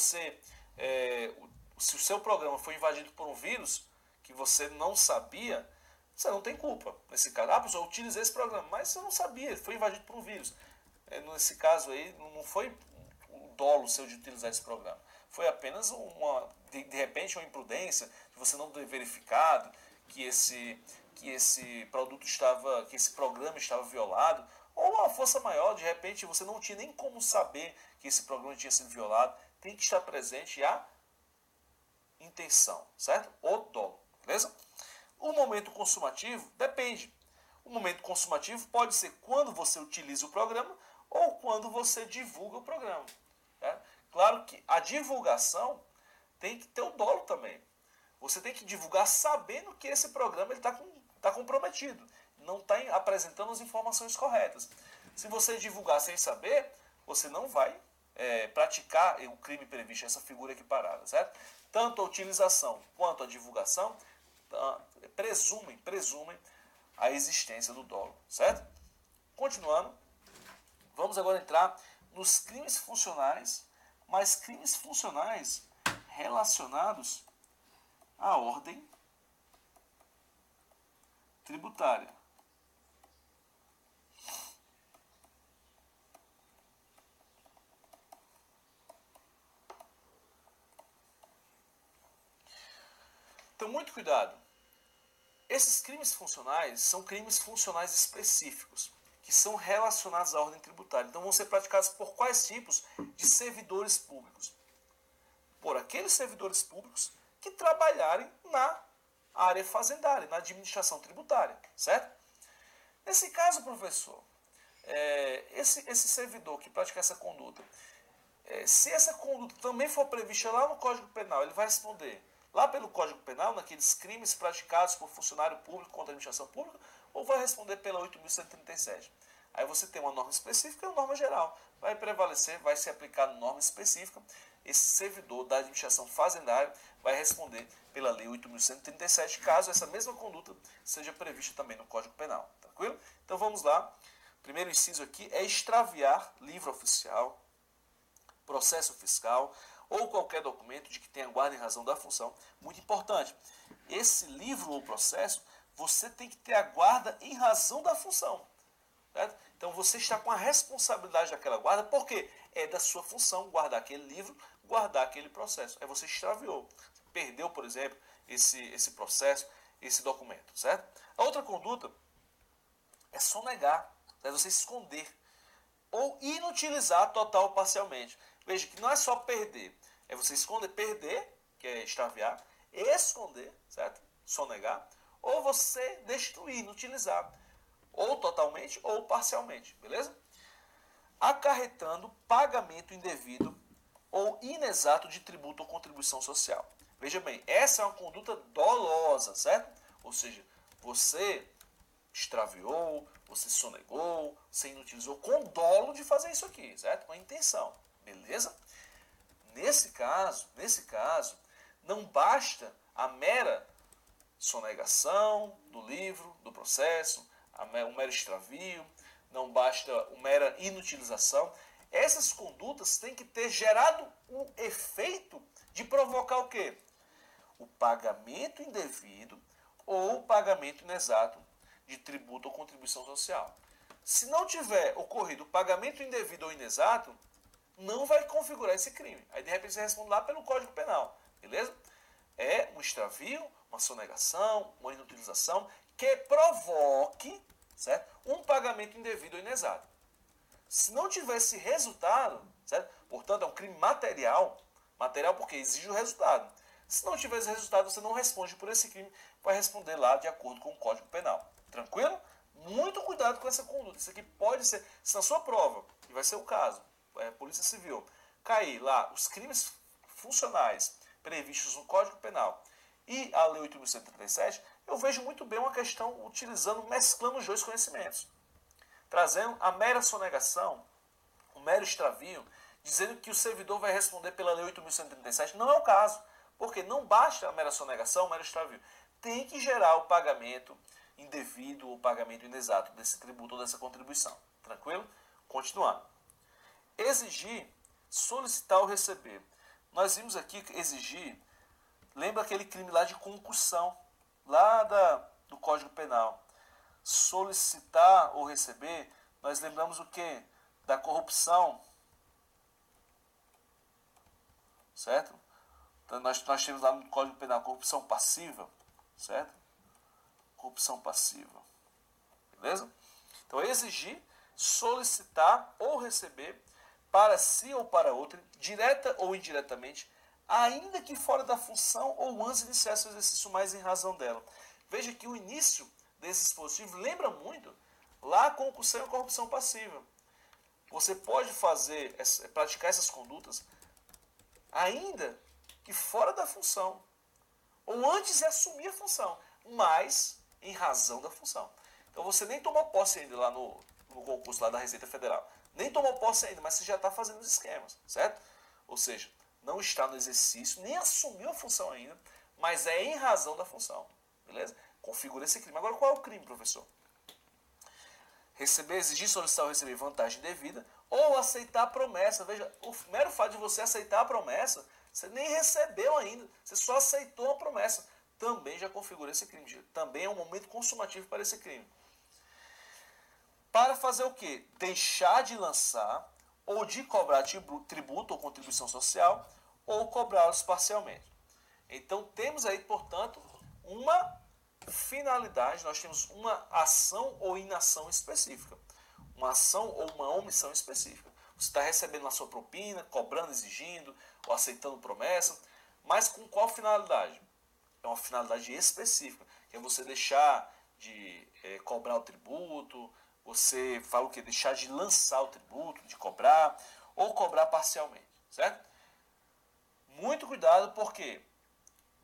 seu programa foi invadido por um vírus que você não sabia, você não tem culpa. Nesse caso, pessoal, eu utilizei esse programa, mas você não sabia, foi invadido por um vírus. Nesse caso aí, não foi o dolo seu de utilizar esse programa. Foi apenas de repente, uma imprudência, de você não ter verificado que esse produto estava, que esse programa estava violado, ou uma força maior, de repente você não tinha nem como saber que esse programa tinha sido violado. Tem que estar presente a intenção, certo? O dolo, beleza? O momento consumativo depende. O momento consumativo pode ser quando você utiliza o programa ou quando você divulga o programa. Certo? Claro que a divulgação tem que ter o dolo também. Você tem que divulgar sabendo que esse programa está comprometido, não está apresentando as informações corretas. Se você divulgar sem saber, você não vai praticar o crime previsto, essa figura equiparada, certo? Tanto a utilização quanto a divulgação presumem a existência do dolo, certo? Continuando, vamos agora entrar nos crimes funcionais, mas crimes funcionais relacionados à ordem tributária. Então, muito cuidado. Esses crimes funcionais são crimes funcionais específicos, que são relacionados à ordem tributária. Então, vão ser praticados por quais tipos de servidores públicos? Por aqueles servidores públicos que trabalharem na área fazendária, na administração tributária, certo? Nesse caso, professor, esse servidor que pratica essa conduta, se essa conduta também for prevista lá no Código Penal, ele vai responder lá pelo Código Penal, naqueles crimes praticados por funcionário público contra a administração pública, ou vai responder pela 8.137. Aí você tem uma norma específica e uma norma geral. Vai prevalecer, vai se aplicar a norma específica. Esse servidor da administração fazendária vai responder pela Lei 8.137, caso essa mesma conduta seja prevista também no Código Penal. Tranquilo? Então vamos lá. O primeiro inciso aqui é extraviar livro oficial, processo fiscal ou qualquer documento de que tenha guarda em razão da função. Muito importante, esse livro ou processo, você tem que ter a guarda em razão da função. Certo? Então você está com a responsabilidade daquela guarda, porque é da sua função guardar aquele livro, guardar aquele processo. Aí você extraviou, perdeu, por exemplo, esse processo, esse documento, certo? A outra conduta é sonegar, é você esconder ou inutilizar total ou parcialmente. Veja que não é só perder, é você esconder, perder, que é extraviar, esconder, certo? Sonegar, ou você destruir, inutilizar, ou totalmente ou parcialmente, beleza? Acarretando pagamento indevido ou inexato de tributo ou contribuição social. Veja bem, essa é uma conduta dolosa, certo? Ou seja, você extraviou, você sonegou, você inutilizou com dolo de fazer isso aqui, certo? Com a intenção, beleza? Nesse caso, não basta a mera sonegação do livro, do processo, o mero extravio, não basta a mera inutilização. Essas condutas têm que ter gerado um efeito de provocar o quê? O pagamento indevido ou o pagamento inexato de tributo ou contribuição social. Se não tiver ocorrido o pagamento indevido ou inexato, não vai configurar esse crime. Aí de repente você responde lá pelo Código Penal, beleza? É um extravio, uma sonegação, uma inutilização que provoque, certo? Um pagamento indevido ou inexato. Se não tivesse resultado, certo? Portanto, é um crime material porque exige o resultado. Se não tivesse resultado, você não responde por esse crime, vai responder lá de acordo com o Código Penal. Tranquilo? Muito cuidado com essa conduta. Isso aqui pode ser, se na sua prova, e vai ser o caso, Polícia Civil, cair lá os crimes funcionais previstos no Código Penal e a Lei 8.137, eu vejo muito bem uma questão utilizando, mesclando os dois conhecimentos. Trazendo a mera sonegação, o mero extravio, dizendo que o servidor vai responder pela Lei 8.137, não é o caso. Porque não basta a mera sonegação, o mero extravio. Tem que gerar o pagamento indevido ou pagamento inexato desse tributo ou dessa contribuição. Tranquilo? Continuando. Exigir, solicitar ou receber. Nós vimos aqui que exigir, lembra aquele crime lá de concussão, lá do Código Penal. Solicitar ou receber, nós lembramos o quê? Da corrupção, certo? Então nós temos lá no Código Penal corrupção passiva, certo? Corrupção passiva, beleza? Então exigir, solicitar ou receber para si ou para outra, direta ou indiretamente, ainda que fora da função ou antes de iniciar seu exercício mais em razão dela. Veja que o início desse dispositivo lembra muito lá a concussão e a corrupção passiva. Você pode praticar essas condutas ainda que fora da função, ou antes de assumir a função, mas em razão da função. Então você nem tomou posse ainda lá no concurso lá da Receita Federal, nem tomou posse ainda, mas você já está fazendo os esquemas, certo? Ou seja, não está no exercício, nem assumiu a função ainda, mas é em razão da função, beleza? Configura esse crime. Agora, qual é o crime, professor? Receber, exigir, solicitar ou receber vantagem devida, ou aceitar a promessa. Veja, o mero fato de você aceitar a promessa, você nem recebeu ainda, você só aceitou a promessa. Também já configura esse crime. Também é um momento consumativo para esse crime. Para fazer o quê? Deixar de lançar ou de cobrar tributo ou contribuição social ou cobrá-los parcialmente. Então temos aí, portanto, uma finalidade, nós temos uma ação ou inação específica. Uma ação ou uma omissão específica. Você está recebendo a sua propina, cobrando, exigindo, ou aceitando promessa, mas com qual finalidade? É uma finalidade específica, que é você deixar de cobrar o tributo, você fala o quê? Deixar de lançar o tributo, de cobrar, ou cobrar parcialmente, certo? Muito cuidado, porque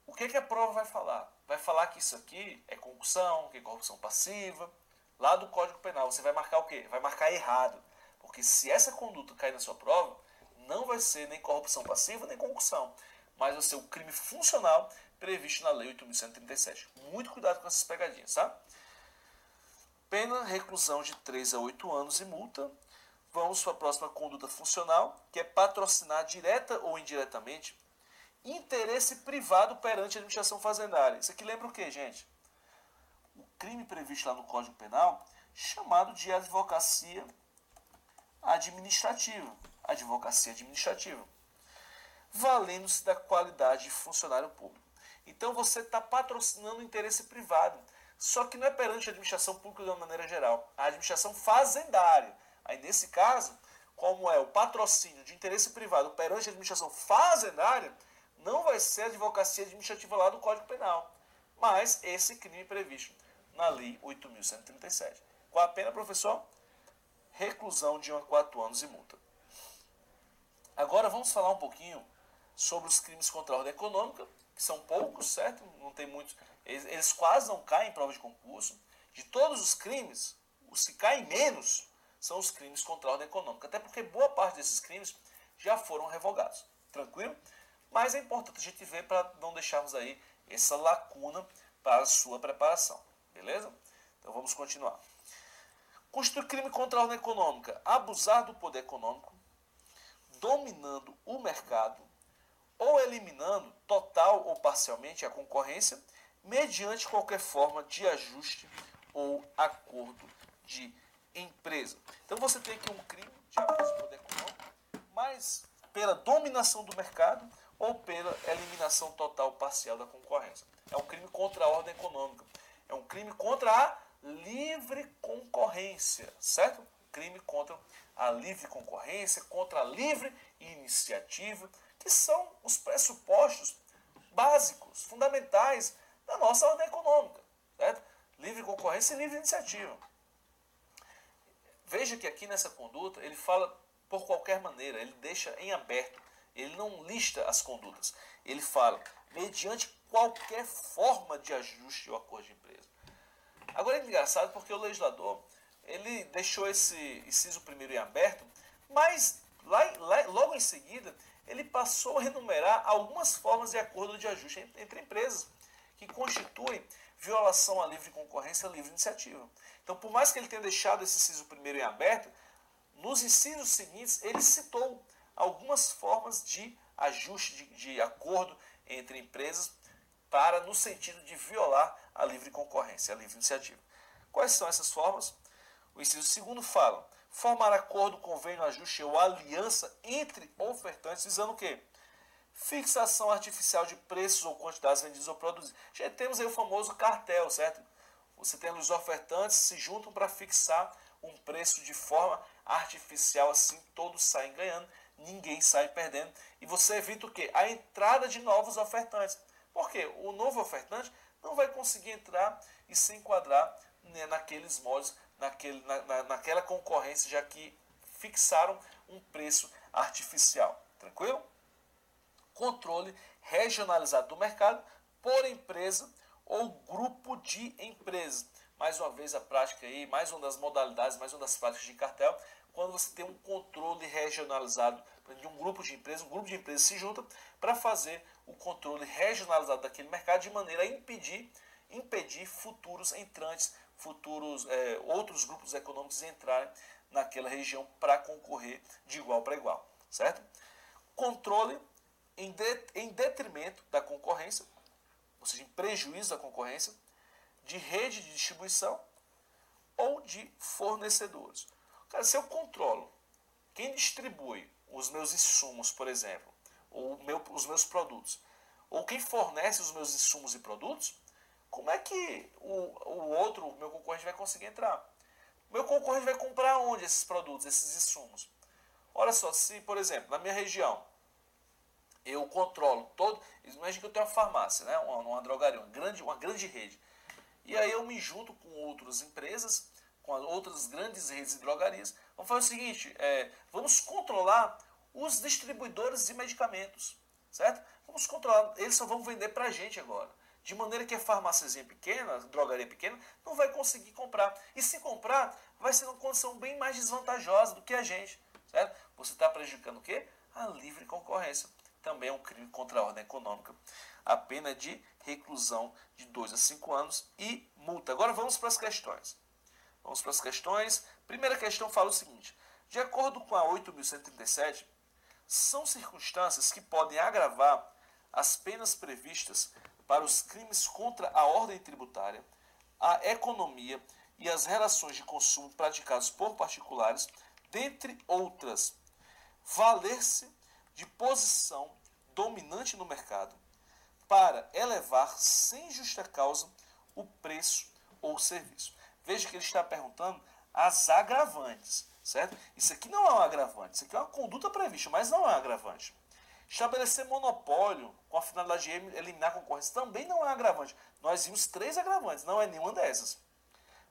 o que a prova vai falar? Vai falar que isso aqui é concussão, que é corrupção passiva. Lá do Código Penal, você vai marcar o quê? Vai marcar errado. Porque se essa conduta cair na sua prova, não vai ser nem corrupção passiva, nem concussão. Mas vai ser o crime funcional previsto na Lei 8.137. Muito cuidado com essas pegadinhas, tá? Pena, reclusão de 3 a 8 anos e multa. Vamos para a próxima conduta funcional, que é patrocinar direta ou indiretamente interesse privado perante a administração fazendária. Isso aqui lembra o quê, gente? O crime previsto lá no Código Penal, chamado de advocacia administrativa. Advocacia administrativa. Valendo-se da qualidade de funcionário público. Então você está patrocinando o interesse privado. Só que não é perante a administração pública de uma maneira geral. A administração fazendária. Aí nesse caso, como é o patrocínio de interesse privado perante a administração fazendária, não vai ser a advocacia administrativa lá do Código Penal, mas esse crime previsto na Lei 8.137. Qual a pena, professor? Reclusão de 1 a 4 anos e multa. Agora vamos falar um pouquinho sobre os crimes contra a ordem econômica, que são poucos, certo? Não tem muitos. Eles quase não caem em prova de concurso. De todos os crimes, os que caem menos são os crimes contra a ordem econômica, até porque boa parte desses crimes já foram revogados. Tranquilo? Mas é importante a gente ver para não deixarmos aí essa lacuna para a sua preparação. Beleza? Então vamos continuar. Constitui crime contra a ordem econômica: abusar do poder econômico, dominando o mercado ou eliminando total ou parcialmente a concorrência mediante qualquer forma de ajuste ou acordo de empresa. Então você tem aqui um crime de abuso do poder econômico, mas pela dominação do mercado ou pela eliminação total ou parcial da concorrência. É um crime contra a ordem econômica. É um crime contra a livre concorrência, certo? Crime contra a livre concorrência, contra a livre iniciativa, que são os pressupostos básicos, fundamentais da nossa ordem econômica, certo? Livre concorrência e livre iniciativa. Veja que aqui nessa conduta ele fala por qualquer maneira, ele deixa em aberto, ele não lista as condutas, ele fala mediante qualquer forma de ajuste ou acordo de empresa. Agora é engraçado porque o legislador ele deixou esse inciso primeiro em aberto, mas logo em seguida ele passou a enumerar algumas formas de acordo de ajuste entre empresas que constituem violação à livre concorrência e à livre iniciativa. Então, por mais que ele tenha deixado esse inciso primeiro em aberto, nos incisos seguintes ele citou algumas formas de ajuste, de acordo entre empresas para no sentido de violar a livre concorrência, a livre iniciativa. Quais são essas formas? O inciso segundo fala: formar acordo, convênio, ajuste ou aliança entre ofertantes, visando o quê? Fixação artificial de preços ou quantidades vendidas ou produzidas. Já temos aí o famoso cartel, certo? Você tem os ofertantes se juntam para fixar um preço de forma artificial, assim todos saem ganhando, ninguém sai perdendo. E você evita o quê? A entrada de novos ofertantes. Por quê? O novo ofertante não vai conseguir entrar e se enquadrar naqueles moldes, naquela concorrência, já que fixaram um preço artificial. Tranquilo? Controle regionalizado do mercado por empresa ou grupo de empresas. Mais uma vez a prática aí, mais uma das modalidades, mais uma das práticas de cartel, quando você tem um controle regionalizado de um grupo de empresas se junta para fazer o controle regionalizado daquele mercado de maneira a impedir futuros entrantes, outros grupos econômicos entrarem naquela região para concorrer de igual para igual, certo? Controle em detrimento da concorrência, ou seja, em prejuízo da concorrência, de rede de distribuição ou de fornecedores. Cara, se eu controlo quem distribui os meus insumos, por exemplo, ou os meus produtos, ou quem fornece os meus insumos e produtos, como é que o meu concorrente vai conseguir entrar? O meu concorrente vai comprar onde esses produtos, esses insumos? Olha só, se, por exemplo, na minha região, eu controlo todo. Imagina que eu tenho uma farmácia, né? uma drogaria, uma grande rede. E aí eu me junto com outras empresas, com outras grandes redes de drogarias. Vamos fazer o seguinte: vamos controlar os distribuidores de medicamentos, certo? Vamos controlar, eles só vão vender para a gente agora. De maneira que a farmáciazinha pequena, a drogaria pequena, não vai conseguir comprar. E se comprar, vai ser uma condição bem mais desvantajosa do que a gente, certo? Você está prejudicando o quê? A livre concorrência. Também é um crime contra a ordem econômica. A pena é de reclusão de 2 a 5 anos e multa. Agora vamos para as questões. Primeira questão fala o seguinte: de acordo com a 8.137, são circunstâncias que podem agravar as penas previstas para os crimes contra a ordem tributária, a economia e as relações de consumo praticados por particulares, dentre outras, valer-se de posição dominante no mercado para elevar sem justa causa o preço ou o serviço. Veja que ele está perguntando as agravantes, certo? Isso aqui não é um agravante, isso aqui é uma conduta prevista, mas não é um agravante. Estabelecer monopólio com a finalidade de eliminar a concorrência também não é um agravante. Nós vimos 3 agravantes, não é nenhuma dessas.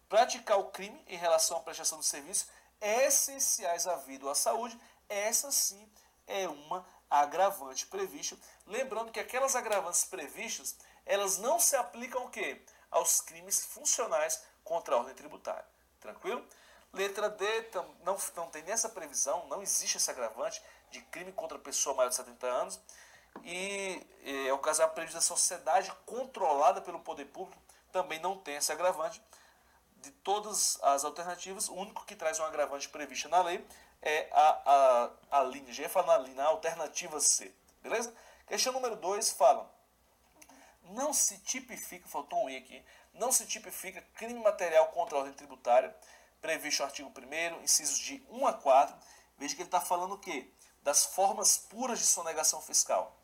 Praticar o crime em relação à prestação de serviços essenciais à vida ou à saúde, essa sim é uma agravante prevista. Lembrando que aquelas agravantes previstas, elas não se aplicam o quê? Aos crimes funcionais contra a ordem tributária. Tranquilo? Letra D, não tem nessa previsão, não existe esse agravante de crime contra pessoa maior de 70 anos. E é o caso da prejuízo da sociedade controlada pelo poder público, também não tem esse agravante. De todas as alternativas, o único que traz um agravante previsto na lei é a linha, já ia falar na linha, a alternativa C. Beleza? Questão número 2 fala: não se tipifica, faltou um I aqui, não se tipifica crime material contra a ordem tributária, previsto no artigo 1º, incisos de 1 a 4. Veja que ele está falando o quê? Das formas puras de sonegação fiscal.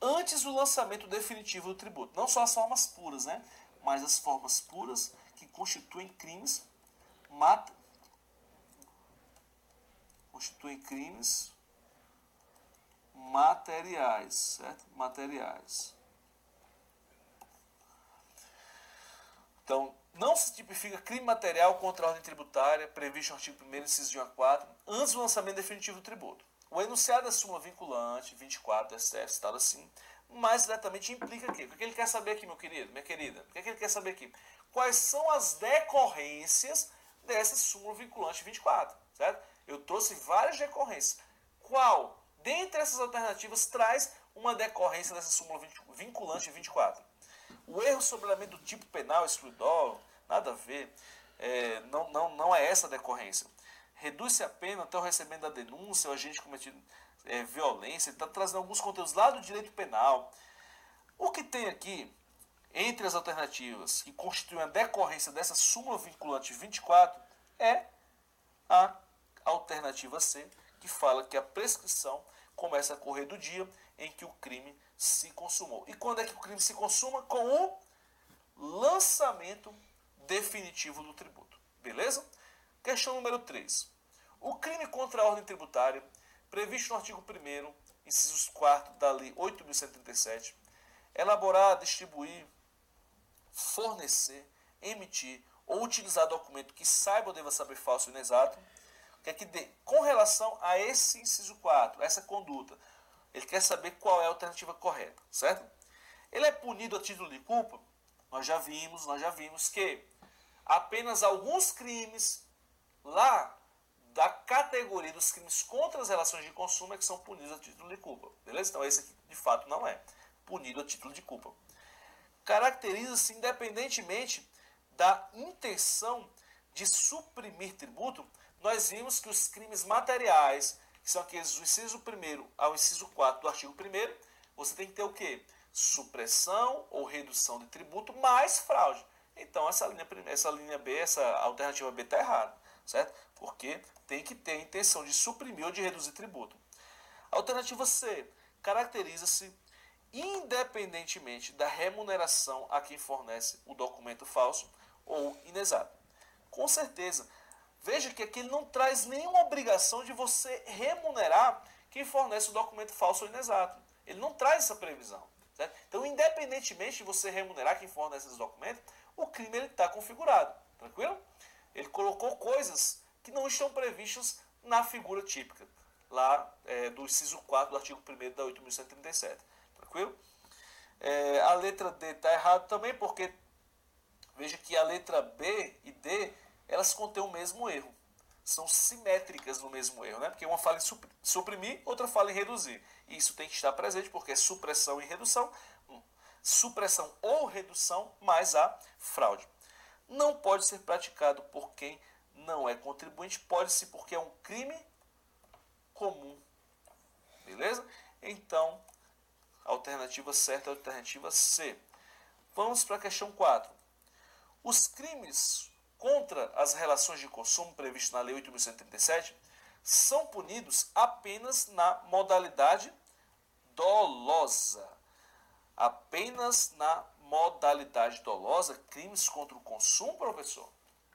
Antes do lançamento definitivo do tributo. Não só as formas puras, né? Mas as formas puras que constituem crimes materiais, certo? Materiais. Então, não se tipifica crime material contra a ordem tributária, previsto no artigo 1º, inciso de 1 a 4, antes do lançamento definitivo do tributo. O enunciado da súmula vinculante, 24 do STF, citado assim, mais diretamente implica aqui. O que ele quer saber aqui, meu querido, minha querida? O que ele quer saber aqui? Quais são as decorrências dessa súmula vinculante 24, certo? Eu trouxe várias decorrências. Qual, dentre essas alternativas, traz uma decorrência dessa súmula vinculante 24? O erro sobre elemento do tipo penal excluidório, nada a ver, não é essa a decorrência. Reduz-se a pena até o recebimento da denúncia, o agente cometido violência, ele está trazendo alguns conteúdos lá do direito penal. O que tem aqui, entre as alternativas que constituem a decorrência dessa súmula vinculante 24, é a alternativa C, que fala que a prescrição começa a correr do dia em que o crime se consumou. E quando é que o crime se consuma? Com o lançamento definitivo do tributo. Beleza? Questão número 3. O crime contra a ordem tributária, previsto no artigo 1º, incisos 4 da Lei 8.137, elaborar, distribuir, fornecer, emitir ou utilizar documento que saiba ou deva saber falso ou inexato, com relação a esse inciso 4, essa conduta, ele quer saber qual é a alternativa correta, certo? Ele é punido a título de culpa? Nós já vimos que apenas alguns crimes lá da categoria dos crimes contra as relações de consumo é que são punidos a título de culpa, beleza? Então esse aqui de fato não é punido a título de culpa. Caracteriza-se independentemente da intenção de suprimir tributo. Nós vimos que os crimes materiais, que são aqueles do inciso 1º ao inciso 4 do artigo 1º, você tem que ter o quê? Supressão ou redução de tributo mais fraude. Então essa linha B, essa alternativa B está errada, certo? Porque tem que ter a intenção de suprimir ou de reduzir tributo. Alternativa C, caracteriza-se independentemente da remuneração a quem fornece o documento falso ou inexato. Com certeza. Veja que aqui ele não traz nenhuma obrigação de você remunerar quem fornece o documento falso ou inexato. Ele não traz essa previsão. Certo? Então, independentemente de você remunerar quem fornece esse documento, o crime está configurado. Tranquilo? Ele colocou coisas que não estão previstas na figura típica, lá do inciso 4 do artigo 1º da 8.137. Tranquilo? A letra D está errada também, porque veja que a letra B e D, elas contêm o mesmo erro. São simétricas no mesmo erro, né? Porque uma fala em suprimir, outra fala em reduzir. E isso tem que estar presente, porque é supressão e redução. Supressão ou redução mais a fraude. Não pode ser praticado por quem não é contribuinte, pode-se porque é um crime comum. Beleza? Então, a alternativa certa é a alternativa C. Vamos para a questão 4. Os crimes contra as relações de consumo previstos na Lei 8.137 são punidos apenas na modalidade dolosa. Apenas na modalidade dolosa, crimes contra o consumo, professor?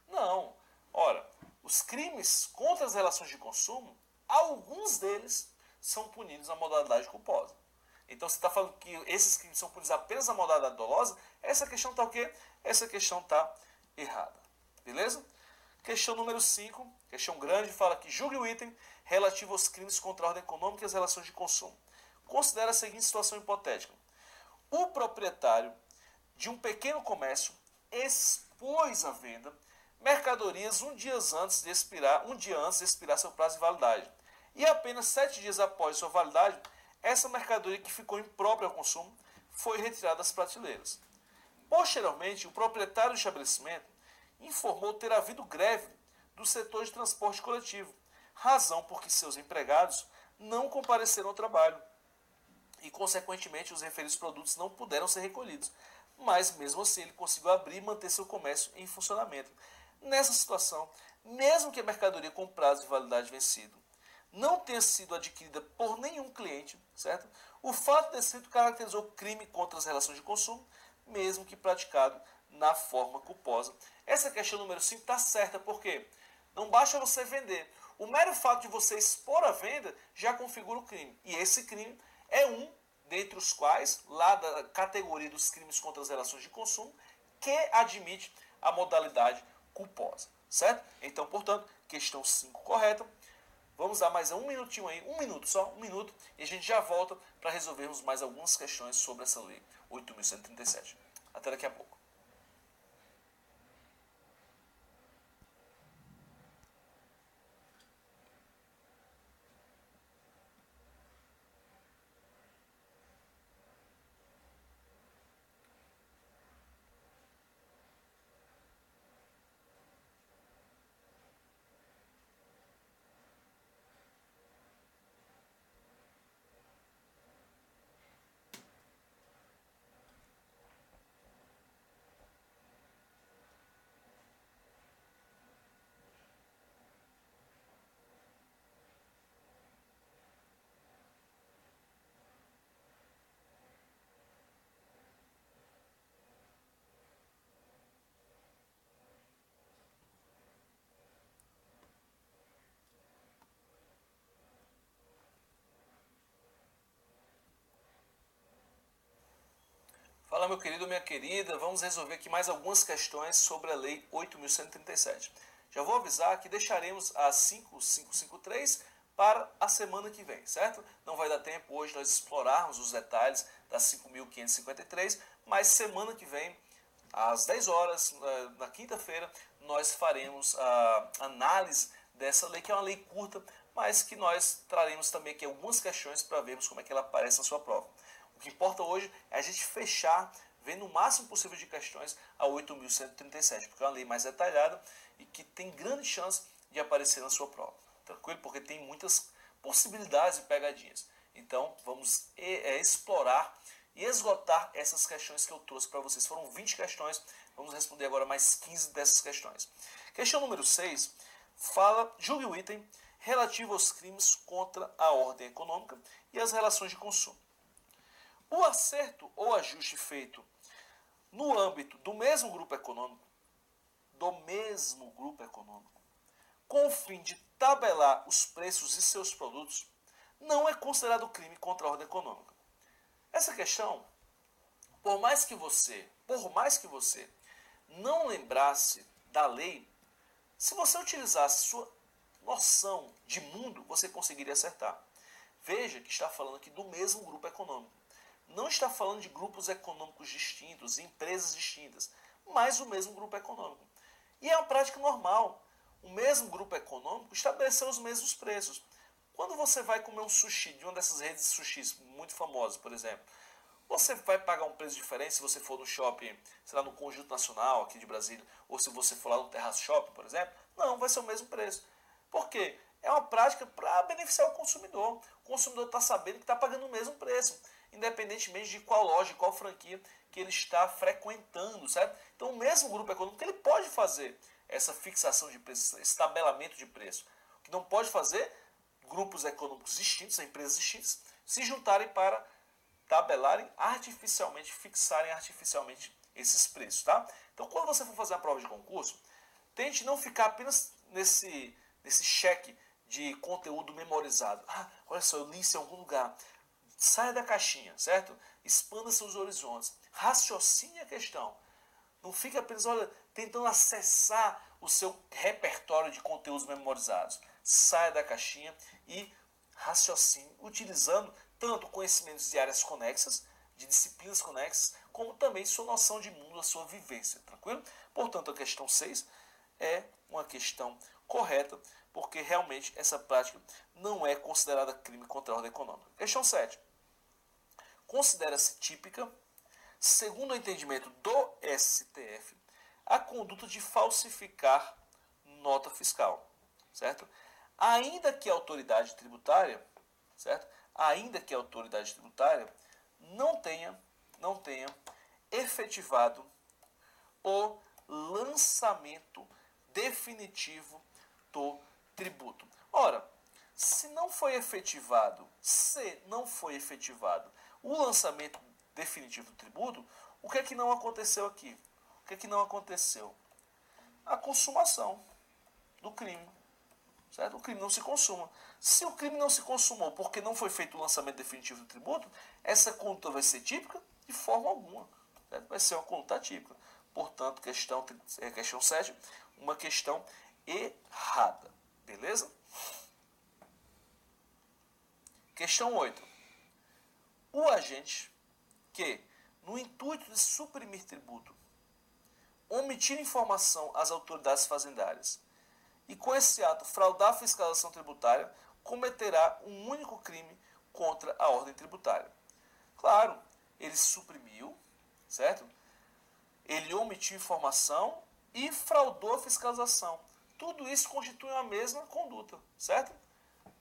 Não. Ora, os crimes contra as relações de consumo, alguns deles são punidos na modalidade culposa. Então, você está falando que esses crimes são punidos apenas na modalidade dolosa, essa questão está o quê? Essa questão está errada. Beleza? Questão número 5, questão grande, fala que julgue o item relativo aos crimes contra a ordem econômica e as relações de consumo. Considera a seguinte situação hipotética. O proprietário de um pequeno comércio expôs à venda mercadorias um dia antes de expirar seu prazo de validade. E apenas 7 dias após sua validade, essa mercadoria que ficou imprópria ao consumo foi retirada das prateleiras. Posteriormente, o proprietário do estabelecimento informou ter havido greve do setor de transporte coletivo, razão por que seus empregados não compareceram ao trabalho e, consequentemente, os referidos produtos não puderam ser recolhidos. Mas, mesmo assim, ele conseguiu abrir e manter seu comércio em funcionamento. Nessa situação, mesmo que a mercadoria com prazo de validade vencido não tenha sido adquirida por nenhum cliente, certo? O fato descrito caracterizou crime contra as relações de consumo, mesmo que praticado na forma culposa. Essa questão número 5 está certa, porque não basta você vender. O mero fato de você expor a venda já configura o crime. E esse crime é um dentre os quais, lá da categoria dos crimes contra as relações de consumo, que admite a modalidade culposa. Certo? Então, portanto, questão 5 correta. Vamos dar mais um minutinho aí, um minuto só, um minuto, e a gente já volta para resolvermos mais algumas questões sobre essa lei 8.137. Até daqui a pouco. Fala, meu querido, minha querida, vamos resolver aqui mais algumas questões sobre a Lei 8.137. Já vou avisar que deixaremos a 5553 para a semana que vem, certo? Não vai dar tempo hoje nós explorarmos os detalhes da 5.553, mas semana que vem, às 10 horas, na quinta-feira, nós faremos a análise dessa lei, que é uma lei curta, mas que nós traremos também aqui algumas questões para vermos como é que ela aparece na sua prova. O que importa hoje é a gente fechar, vendo o máximo possível de questões a 8.137, porque é uma lei mais detalhada e que tem grande chance de aparecer na sua prova. Tranquilo? Porque tem muitas possibilidades e pegadinhas. Então, vamos explorar e esgotar essas questões que eu trouxe para vocês. Foram 20 questões, vamos responder agora mais 15 dessas questões. Questão número 6 fala, julgue o item relativo aos crimes contra a ordem econômica e as relações de consumo. O acerto ou ajuste feito no âmbito do mesmo grupo econômico, com o fim de tabelar os preços de seus produtos, não é considerado crime contra a ordem econômica. Essa questão, por mais que você não lembrasse da lei, se você utilizasse sua noção de mundo, você conseguiria acertar. Veja que está falando aqui do mesmo grupo econômico. Não está falando de grupos econômicos distintos, empresas distintas, mas o mesmo grupo econômico. E é uma prática normal. O mesmo grupo econômico estabeleceu os mesmos preços. Quando você vai comer um sushi de uma dessas redes de sushis muito famosas, por exemplo, você vai pagar um preço diferente se você for no shopping, sei lá, no Conjunto Nacional aqui de Brasília, ou se você for lá no Terraço Shopping, por exemplo? Não, vai ser o mesmo preço. Por quê? É uma prática para beneficiar o consumidor. O consumidor está sabendo que está pagando o mesmo preço, independentemente de qual loja, qual franquia que ele está frequentando, certo? Então, o mesmo grupo econômico ele pode fazer essa fixação de preço, esse tabelamento de preço. O que não pode fazer, grupos econômicos distintos, empresas distintas, se juntarem para tabelarem artificialmente, fixarem artificialmente esses preços, tá? Então, quando você for fazer uma prova de concurso, tente não ficar apenas nesse cheque de conteúdo memorizado. Ah, olha só, eu li isso em algum lugar. Saia da caixinha, certo? Expanda seus horizontes. Raciocine a questão. Não fique apenas, olha, tentando acessar o seu repertório de conteúdos memorizados. Saia da caixinha e raciocine, utilizando tanto conhecimentos de áreas conexas, de disciplinas conexas, como também sua noção de mundo, a sua vivência, tranquilo? Portanto, a questão 6 é uma questão correta, porque realmente essa prática não é considerada crime contra a ordem econômica. Questão 7. Considera-se típica, segundo o entendimento do STF, a conduta de falsificar nota fiscal, certo? Ainda que a autoridade tributária, certo? Ainda que a autoridade tributária não tenha efetivado o lançamento definitivo do tributo. Ora, se não foi efetivado o lançamento definitivo do tributo, o que é que não aconteceu aqui? O que é que não aconteceu? A consumação do crime. Certo? O crime não se consuma. Se o crime não se consumou porque não foi feito o lançamento definitivo do tributo, essa conduta vai ser típica? De forma alguma. Certo? Vai ser uma conduta atípica. Portanto, questão 7, uma questão errada. Beleza? Questão 8. O agente que, no intuito de suprimir tributo, omitir informação às autoridades fazendárias e com esse ato fraudar a fiscalização tributária, cometerá um único crime contra a ordem tributária. Claro, ele suprimiu, certo? Ele omitiu informação e fraudou a fiscalização. Tudo isso constitui uma mesma conduta, certo?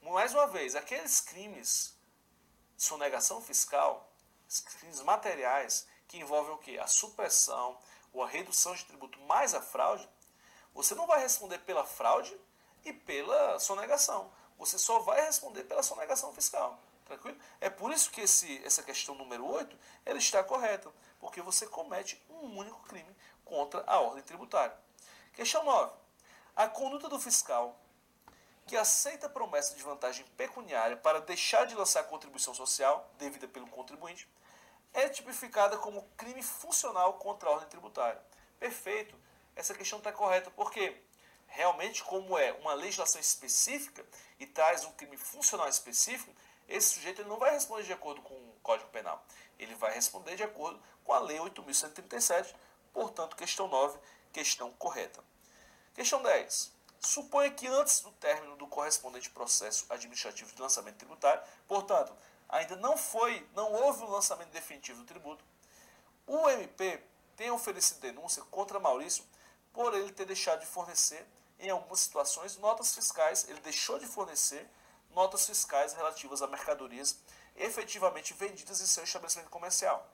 Mais uma vez, aqueles crimes de sonegação fiscal, crimes materiais, que envolvem o quê? A supressão ou a redução de tributo mais a fraude, você não vai responder pela fraude e pela sonegação. Você só vai responder pela sonegação fiscal. Tranquilo? É por isso que essa questão número 8 ela está correta, porque você comete um único crime contra a ordem tributária. Questão 9. A conduta do fiscal que aceita a promessa de vantagem pecuniária para deixar de lançar a contribuição social devida pelo contribuinte é tipificada como crime funcional contra a ordem tributária. Perfeito. Essa questão está correta, porque realmente, como é uma legislação específica e traz um crime funcional específico, esse sujeito ele não vai responder de acordo com o Código Penal. Ele vai responder de acordo com a Lei 8.137, portanto, questão 9, questão correta. Questão 10. Suponha que antes do término do correspondente processo administrativo de lançamento tributário, portanto, ainda não houve o lançamento definitivo do tributo, o MP tenha oferecido denúncia contra Maurício por ele ter deixado de fornecer, em algumas situações, notas fiscais. Ele deixou de fornecer notas fiscais relativas a mercadorias efetivamente vendidas em seu estabelecimento comercial.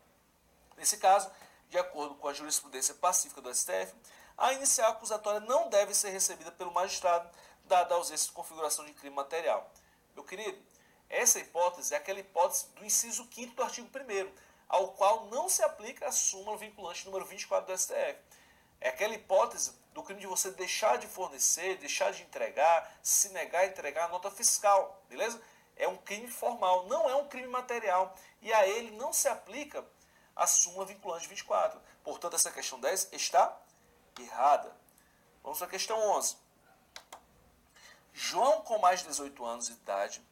Nesse caso, de acordo com a jurisprudência pacífica do STF, a inicial acusatória não deve ser recebida pelo magistrado, dada a ausência de configuração de crime material. Meu querido, essa hipótese é aquela hipótese do inciso 5º do artigo 1º, ao qual não se aplica a súmula vinculante número 24 do STF. É aquela hipótese do crime de você deixar de fornecer, deixar de entregar, se negar a entregar a nota fiscal, beleza? É um crime formal, não é um crime material, e a ele não se aplica a súmula vinculante 24. Portanto, essa questão 10 está errada. Vamos para a questão 11. João, com mais de 18 anos de idade,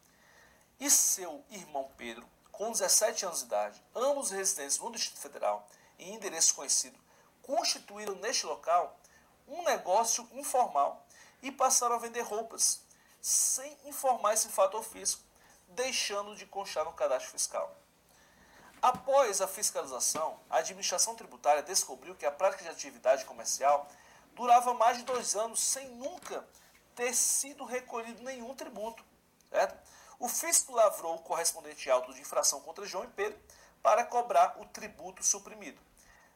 e seu irmão Pedro, com 17 anos de idade, ambos residentes no Distrito Federal, em endereço conhecido, constituíram neste local um negócio informal e passaram a vender roupas, sem informar esse fato ao fisco, deixando de constar no cadastro fiscal. Após a fiscalização, a administração tributária descobriu que a prática de atividade comercial durava mais de 2 anos sem nunca ter sido recolhido nenhum tributo. Certo? O fisco lavrou o correspondente auto de infração contra João e Pedro para cobrar o tributo suprimido.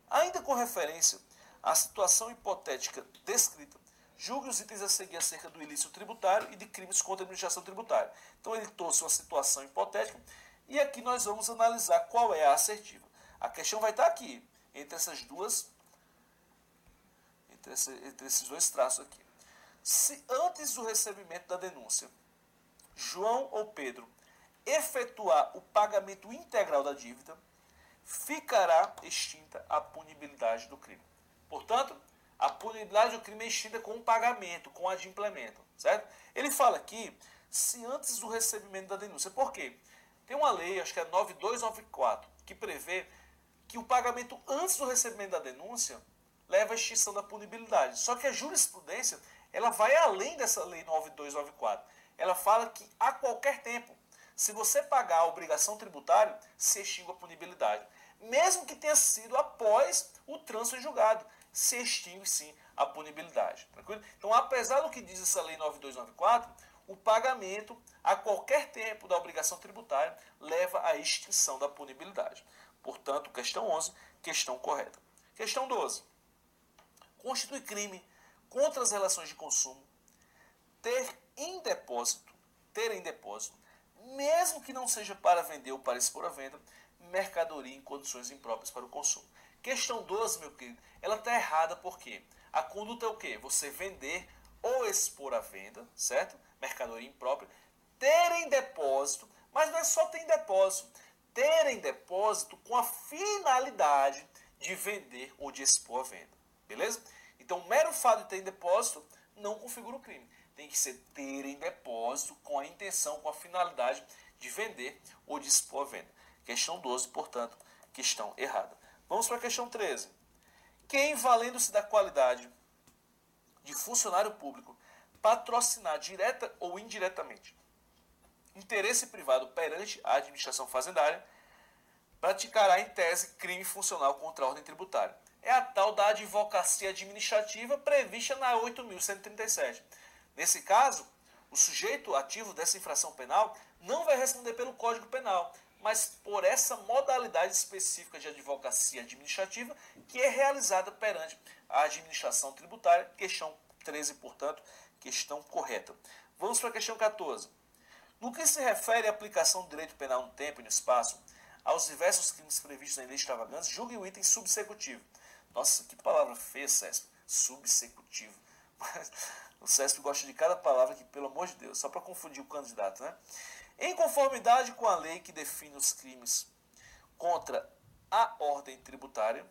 Ainda com referência à situação hipotética descrita, julgue os itens a seguir acerca do ilícito tributário e de crimes contra a administração tributária. Então ele trouxe uma situação hipotética E aqui nós vamos analisar qual é a assertiva. A questão vai estar aqui, entre esses dois traços aqui. Se antes do recebimento da denúncia, João ou Pedro efetuar o pagamento integral da dívida, ficará extinta a punibilidade do crime. Portanto, a punibilidade do crime é extinta com o pagamento, com o adimplemento, certo? Ele fala aqui, se antes do recebimento da denúncia. Por quê? Tem uma lei, acho que é 9294, que prevê que o pagamento antes do recebimento da denúncia leva à extinção da punibilidade. Só que a jurisprudência, ela vai além dessa lei 9294. Ela fala que a qualquer tempo, se você pagar a obrigação tributária, se extingue a punibilidade. Mesmo que tenha sido após o trânsito em julgado, se extingue sim a punibilidade. Tranquilo? Então, apesar do que diz essa lei 9294, o pagamento a qualquer tempo da obrigação tributária leva à extinção da punibilidade. Portanto, questão 11, questão correta. Questão 12. Constitui crime contra as relações de consumo ter em depósito, mesmo que não seja para vender ou para expor à venda, mercadoria em condições impróprias para o consumo. Questão 12, meu querido, ela está errada porque a conduta é o quê? Você vender ou expor à venda, certo? Mercadoria imprópria, ter em depósito, mas não é só ter em depósito, ter em depósito com a finalidade de vender ou de expor à venda, beleza? Então, o mero fato de ter em depósito não configura o crime. Tem que ser ter em depósito com a intenção, com a finalidade de vender ou de expor à venda. Questão 12, portanto, questão errada. Vamos para a questão 13. Quem, valendo-se da qualidade de funcionário público, patrocinar direta ou indiretamente interesse privado perante a administração fazendária, praticará em tese crime funcional contra a ordem tributária. É a tal da advocacia administrativa prevista na 8.137. Nesse caso, o sujeito ativo dessa infração penal não vai responder pelo Código Penal, mas por essa modalidade específica de advocacia administrativa que é realizada perante a administração tributária. Questão 13, portanto, questão correta. Vamos para a questão 14. No que se refere à aplicação do direito penal no tempo e no espaço, aos diversos crimes previstos na lei extravagância, julgue o item subsecutivo. Nossa, que palavra feia, CESP. Subsecutivo. Mas o CESP gosta de cada palavra que, pelo amor de Deus, só para confundir o candidato, né? Em conformidade com a lei que define os crimes contra a ordem tributária,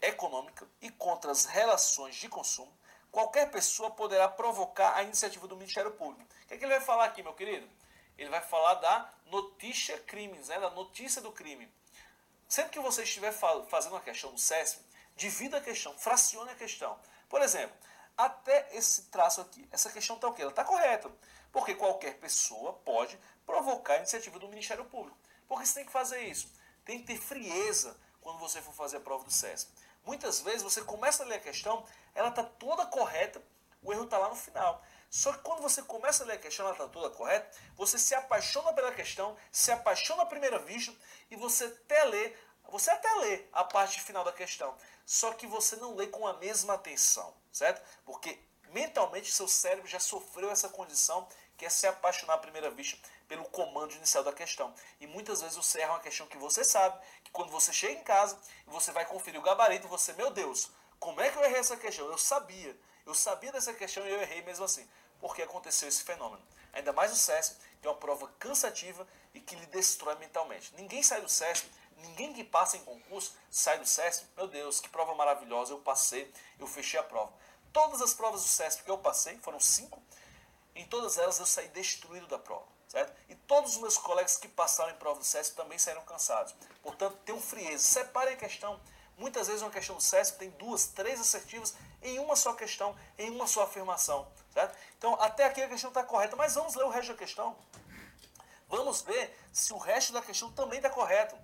econômica e contra as relações de consumo, qualquer pessoa poderá provocar a iniciativa do Ministério Público. O que é que ele vai falar aqui, meu querido? Ele vai falar da notícia crimes, né? Da notícia do crime. Sempre que você estiver fazendo uma questão no CESP, divida a questão, fracione a questão. Por exemplo, até esse traço aqui, essa questão está o quê? Ela está correta. Porque qualquer pessoa pode provocar a iniciativa do Ministério Público. Por que você tem que fazer isso? Tem que ter frieza quando você for fazer a prova do CESP. Muitas vezes você começa a ler a questão, ela está toda correta, o erro está lá no final. Só que quando você começa a ler a questão, ela está toda correta, você se apaixona pela questão, se apaixona à primeira vista e você até lê a parte final da questão. Só que você não lê com a mesma atenção, certo? Porque mentalmente seu cérebro já sofreu essa condição que é se apaixonar à primeira vista pelo comando inicial da questão. E muitas vezes você erra uma questão que você sabe, que quando você chega em casa e você vai conferir o gabarito, você, meu Deus, como é que eu errei essa questão? Eu sabia dessa questão e eu errei mesmo assim. Porque aconteceu esse fenômeno. Ainda mais o CESP, que é uma prova cansativa e que lhe destrói mentalmente. Ninguém sai do CESP, ninguém que passa em concurso sai do CESP. Meu Deus, que prova maravilhosa, eu passei, eu fechei a prova. Todas as provas do CESP que eu passei, foram 5, em todas elas eu saí destruído da prova, certo? E todos os meus colegas que passaram em prova do CESP também saíram cansados. Portanto, tenham frieza, separem a questão. Muitas vezes uma questão do CESP tem 2, 3 assertivas em uma só questão, em uma só afirmação, certo? Então, até aqui a questão está correta, mas vamos ler o resto da questão. Vamos ver se o resto da questão também está correto.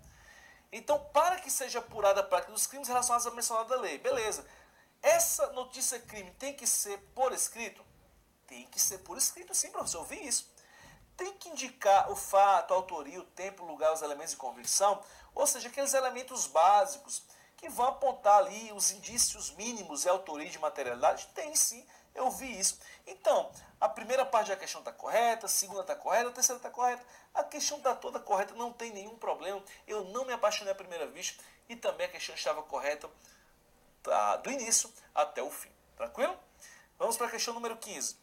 Então, para que seja apurada a prática dos crimes relacionados à mencionada lei, beleza. Essa notícia crime tem que ser por escrito? Tem que ser por escrito, sim, professor, eu vi isso. Tem que indicar o fato, a autoria, o tempo, o lugar, os elementos de convicção, ou seja, aqueles elementos básicos que vão apontar ali os indícios mínimos e autoria de materialidade, tem sim Eu vi isso. Então, a primeira parte da questão está correta, a segunda está correta, a terceira está correta. A questão está toda correta, não tem nenhum problema. Eu não me apaixonei à primeira vista e também a questão estava correta do início até o fim. Tranquilo? Vamos para a questão número 15.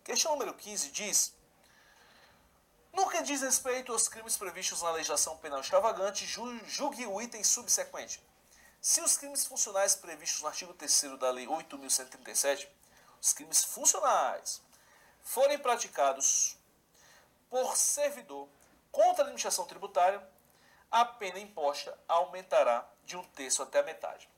Questão número 15 diz: no que diz respeito aos crimes previstos na legislação penal extravagante, julgue o item subsequente. Se os crimes funcionais previstos no artigo 3º da Lei 8.137, os crimes funcionais, forem praticados por servidor contra a administração tributária, a pena imposta aumentará de 1/3 até a metade.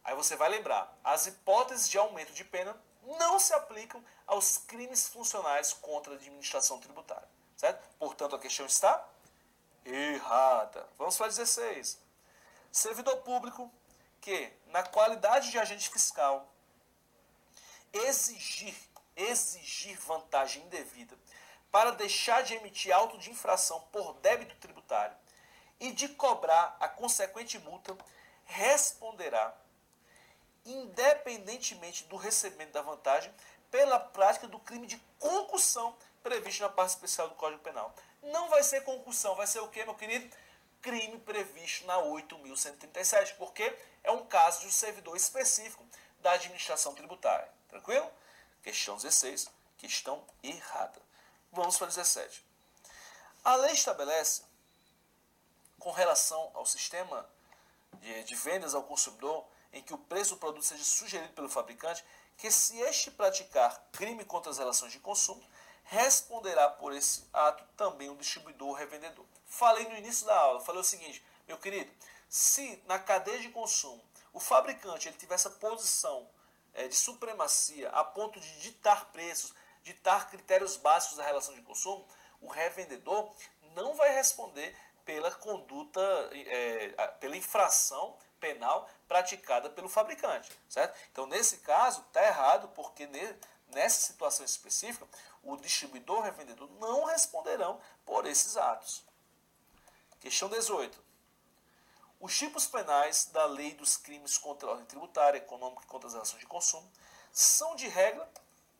Aí você vai lembrar, as hipóteses de aumento de pena não se aplicam aos crimes funcionais contra a administração tributária. Certo? Portanto, a questão está errada. Vamos para 16. Servidor público que, na qualidade de agente fiscal, exigir vantagem indevida para deixar de emitir auto de infração por débito tributário e de cobrar a consequente multa, responderá, independentemente do recebimento da vantagem, pela prática do crime de concussão previsto na parte especial do Código Penal. Não vai ser concussão, vai ser o quê, meu querido? Crime previsto na 8.137, porque é um caso de um servidor específico da administração tributária. Tranquilo? Questão 16, questão errada. Vamos para 17. A lei estabelece, com relação ao sistema de vendas ao consumidor, em que o preço do produto seja sugerido pelo fabricante, que se este praticar crime contra as relações de consumo, responderá por esse ato também o distribuidor ou revendedor. Falei no início da aula, falei o seguinte, meu querido, se na cadeia de consumo o fabricante ele tiver essa posição de supremacia a ponto de ditar preços, ditar critérios básicos da relação de consumo, o revendedor não vai responder pela conduta, pela infração penal praticada pelo fabricante, certo? Então, nesse caso, está errado, porque nessa situação específica, o distribuidor e o revendedor não responderão por esses atos. Questão 18. Os tipos penais da lei dos crimes contra a ordem tributária, econômica e contra as relações de consumo são de regra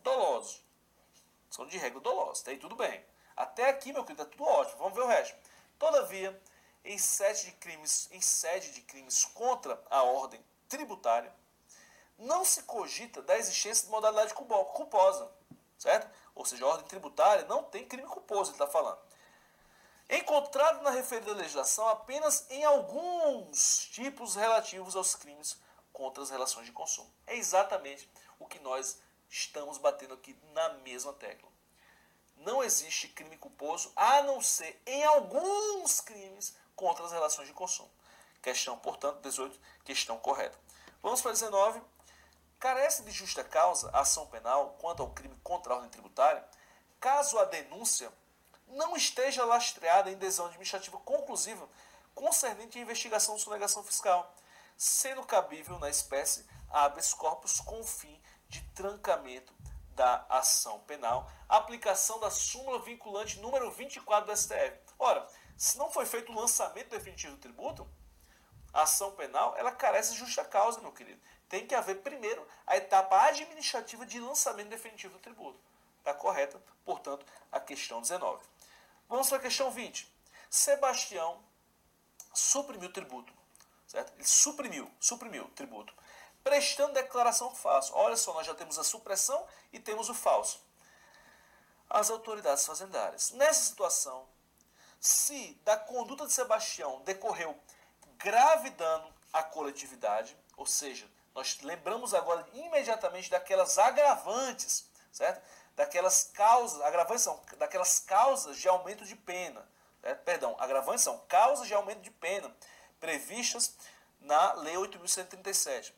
dolosos. São de regra dolosos, tá aí tudo bem. Até aqui, meu querido, está tudo ótimo. Vamos ver o resto. Todavia, em sede de crimes contra a ordem tributária, não se cogita da existência de modalidade culposa, certo? Ou seja, a ordem tributária não tem crime culposo, ele está falando. Encontrado na referida legislação apenas em alguns tipos relativos aos crimes contra as relações de consumo. É exatamente o que nós estamos batendo aqui na mesma tecla. Não existe crime culposo, a não ser em alguns crimes contra as relações de consumo. Questão, portanto, 18, questão correta. Vamos para 19. Carece de justa causa a ação penal quanto ao crime contra a ordem tributária, caso a denúncia não esteja lastreada em decisão administrativa conclusiva concernente à investigação de sonegação fiscal, sendo cabível na espécie habeas corpus com o fim de trancamento da ação penal, aplicação da súmula vinculante número 24 do STF. Ora, se não foi feito o lançamento definitivo do tributo, a ação penal ela carece de justa causa, meu querido. Tem que haver primeiro a etapa administrativa de lançamento definitivo do tributo. Está correta, portanto, a questão 19. Vamos para a questão 20. Sebastião suprimiu o tributo. Certo? Ele suprimiu o tributo, prestando declaração falsa. Olha só, nós já temos a supressão e temos o falso. As autoridades fazendárias. Nessa situação, se da conduta de Sebastião decorreu grave dano à coletividade, ou seja, nós lembramos agora imediatamente daquelas agravantes, certo? Daquelas causas, agravantes são daquelas causas de aumento de pena, certo? Perdão, agravantes são causas de aumento de pena previstas na Lei 8.137.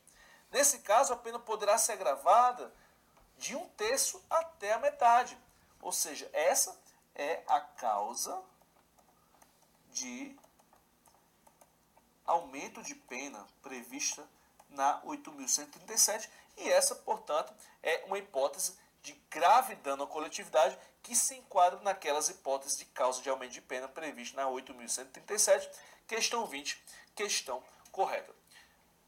Nesse caso, a pena poderá ser agravada de 1/3 até a metade. Ou seja, essa é a causa de aumento de pena prevista na 8.137 e essa, portanto, é uma hipótese de grave dano à coletividade que se enquadra naquelas hipóteses de causa de aumento de pena prevista na 8.137, questão 20, questão correta.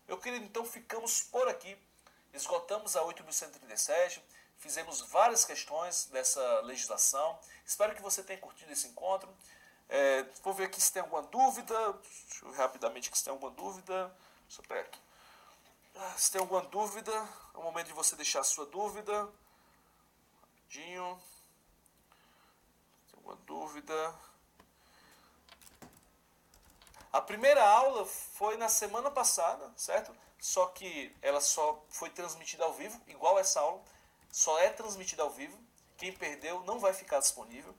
Meu querido, então ficamos por aqui. esgotamos a 8.137, fizemos várias questões dessa legislação. Espero que você tenha curtido esse encontro. Vou ver aqui se tem alguma dúvida. Deixa eu ver rapidamente aqui se tem alguma dúvida. Deixa eu pegar aqui. Se tem alguma dúvida, é o momento de você deixar a sua dúvida. Rapidinho. Se tem alguma dúvida. A primeira aula foi na semana passada, certo? Só que ela só foi transmitida ao vivo, igual essa aula. Só é transmitida ao vivo. Quem perdeu não vai ficar disponível.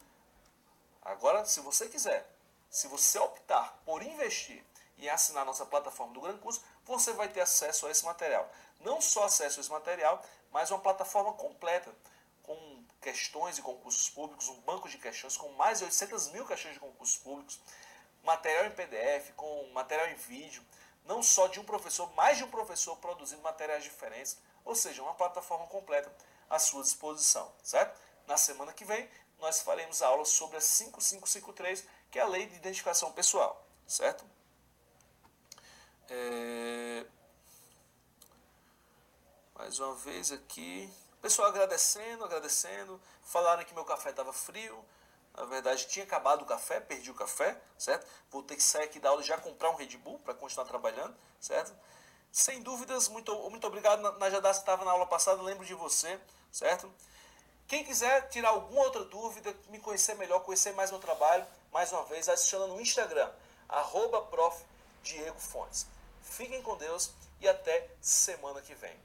Agora, se você quiser, se você optar por investir e assinar a nossa plataforma do Gran Curso, você vai ter acesso a esse material. Não só acesso a esse material, mas uma plataforma completa, com questões e concursos públicos, um banco de questões com mais de 800 mil questões de concursos públicos, material em PDF, com material em vídeo, não só de um professor, mais de um professor produzindo materiais diferentes, ou seja, uma plataforma completa à sua disposição, certo? Na semana que vem, nós faremos a aula sobre a 5553, que é a Lei de Identificação Pessoal, certo? Mais uma vez aqui, pessoal agradecendo, falaram que meu café estava frio. Na verdade, tinha acabado o café, perdi o café, certo? Vou ter que sair aqui da aula e já comprar um Red Bull para continuar trabalhando, certo? Sem dúvidas, muito obrigado. Najadá, estava na aula passada, lembro de você, certo? Quem quiser tirar alguma outra dúvida, me conhecer melhor, conhecer mais meu trabalho, mais uma vez, adiciona no Instagram, @Prof. Diego Fontes. Fiquem com Deus e até semana que vem.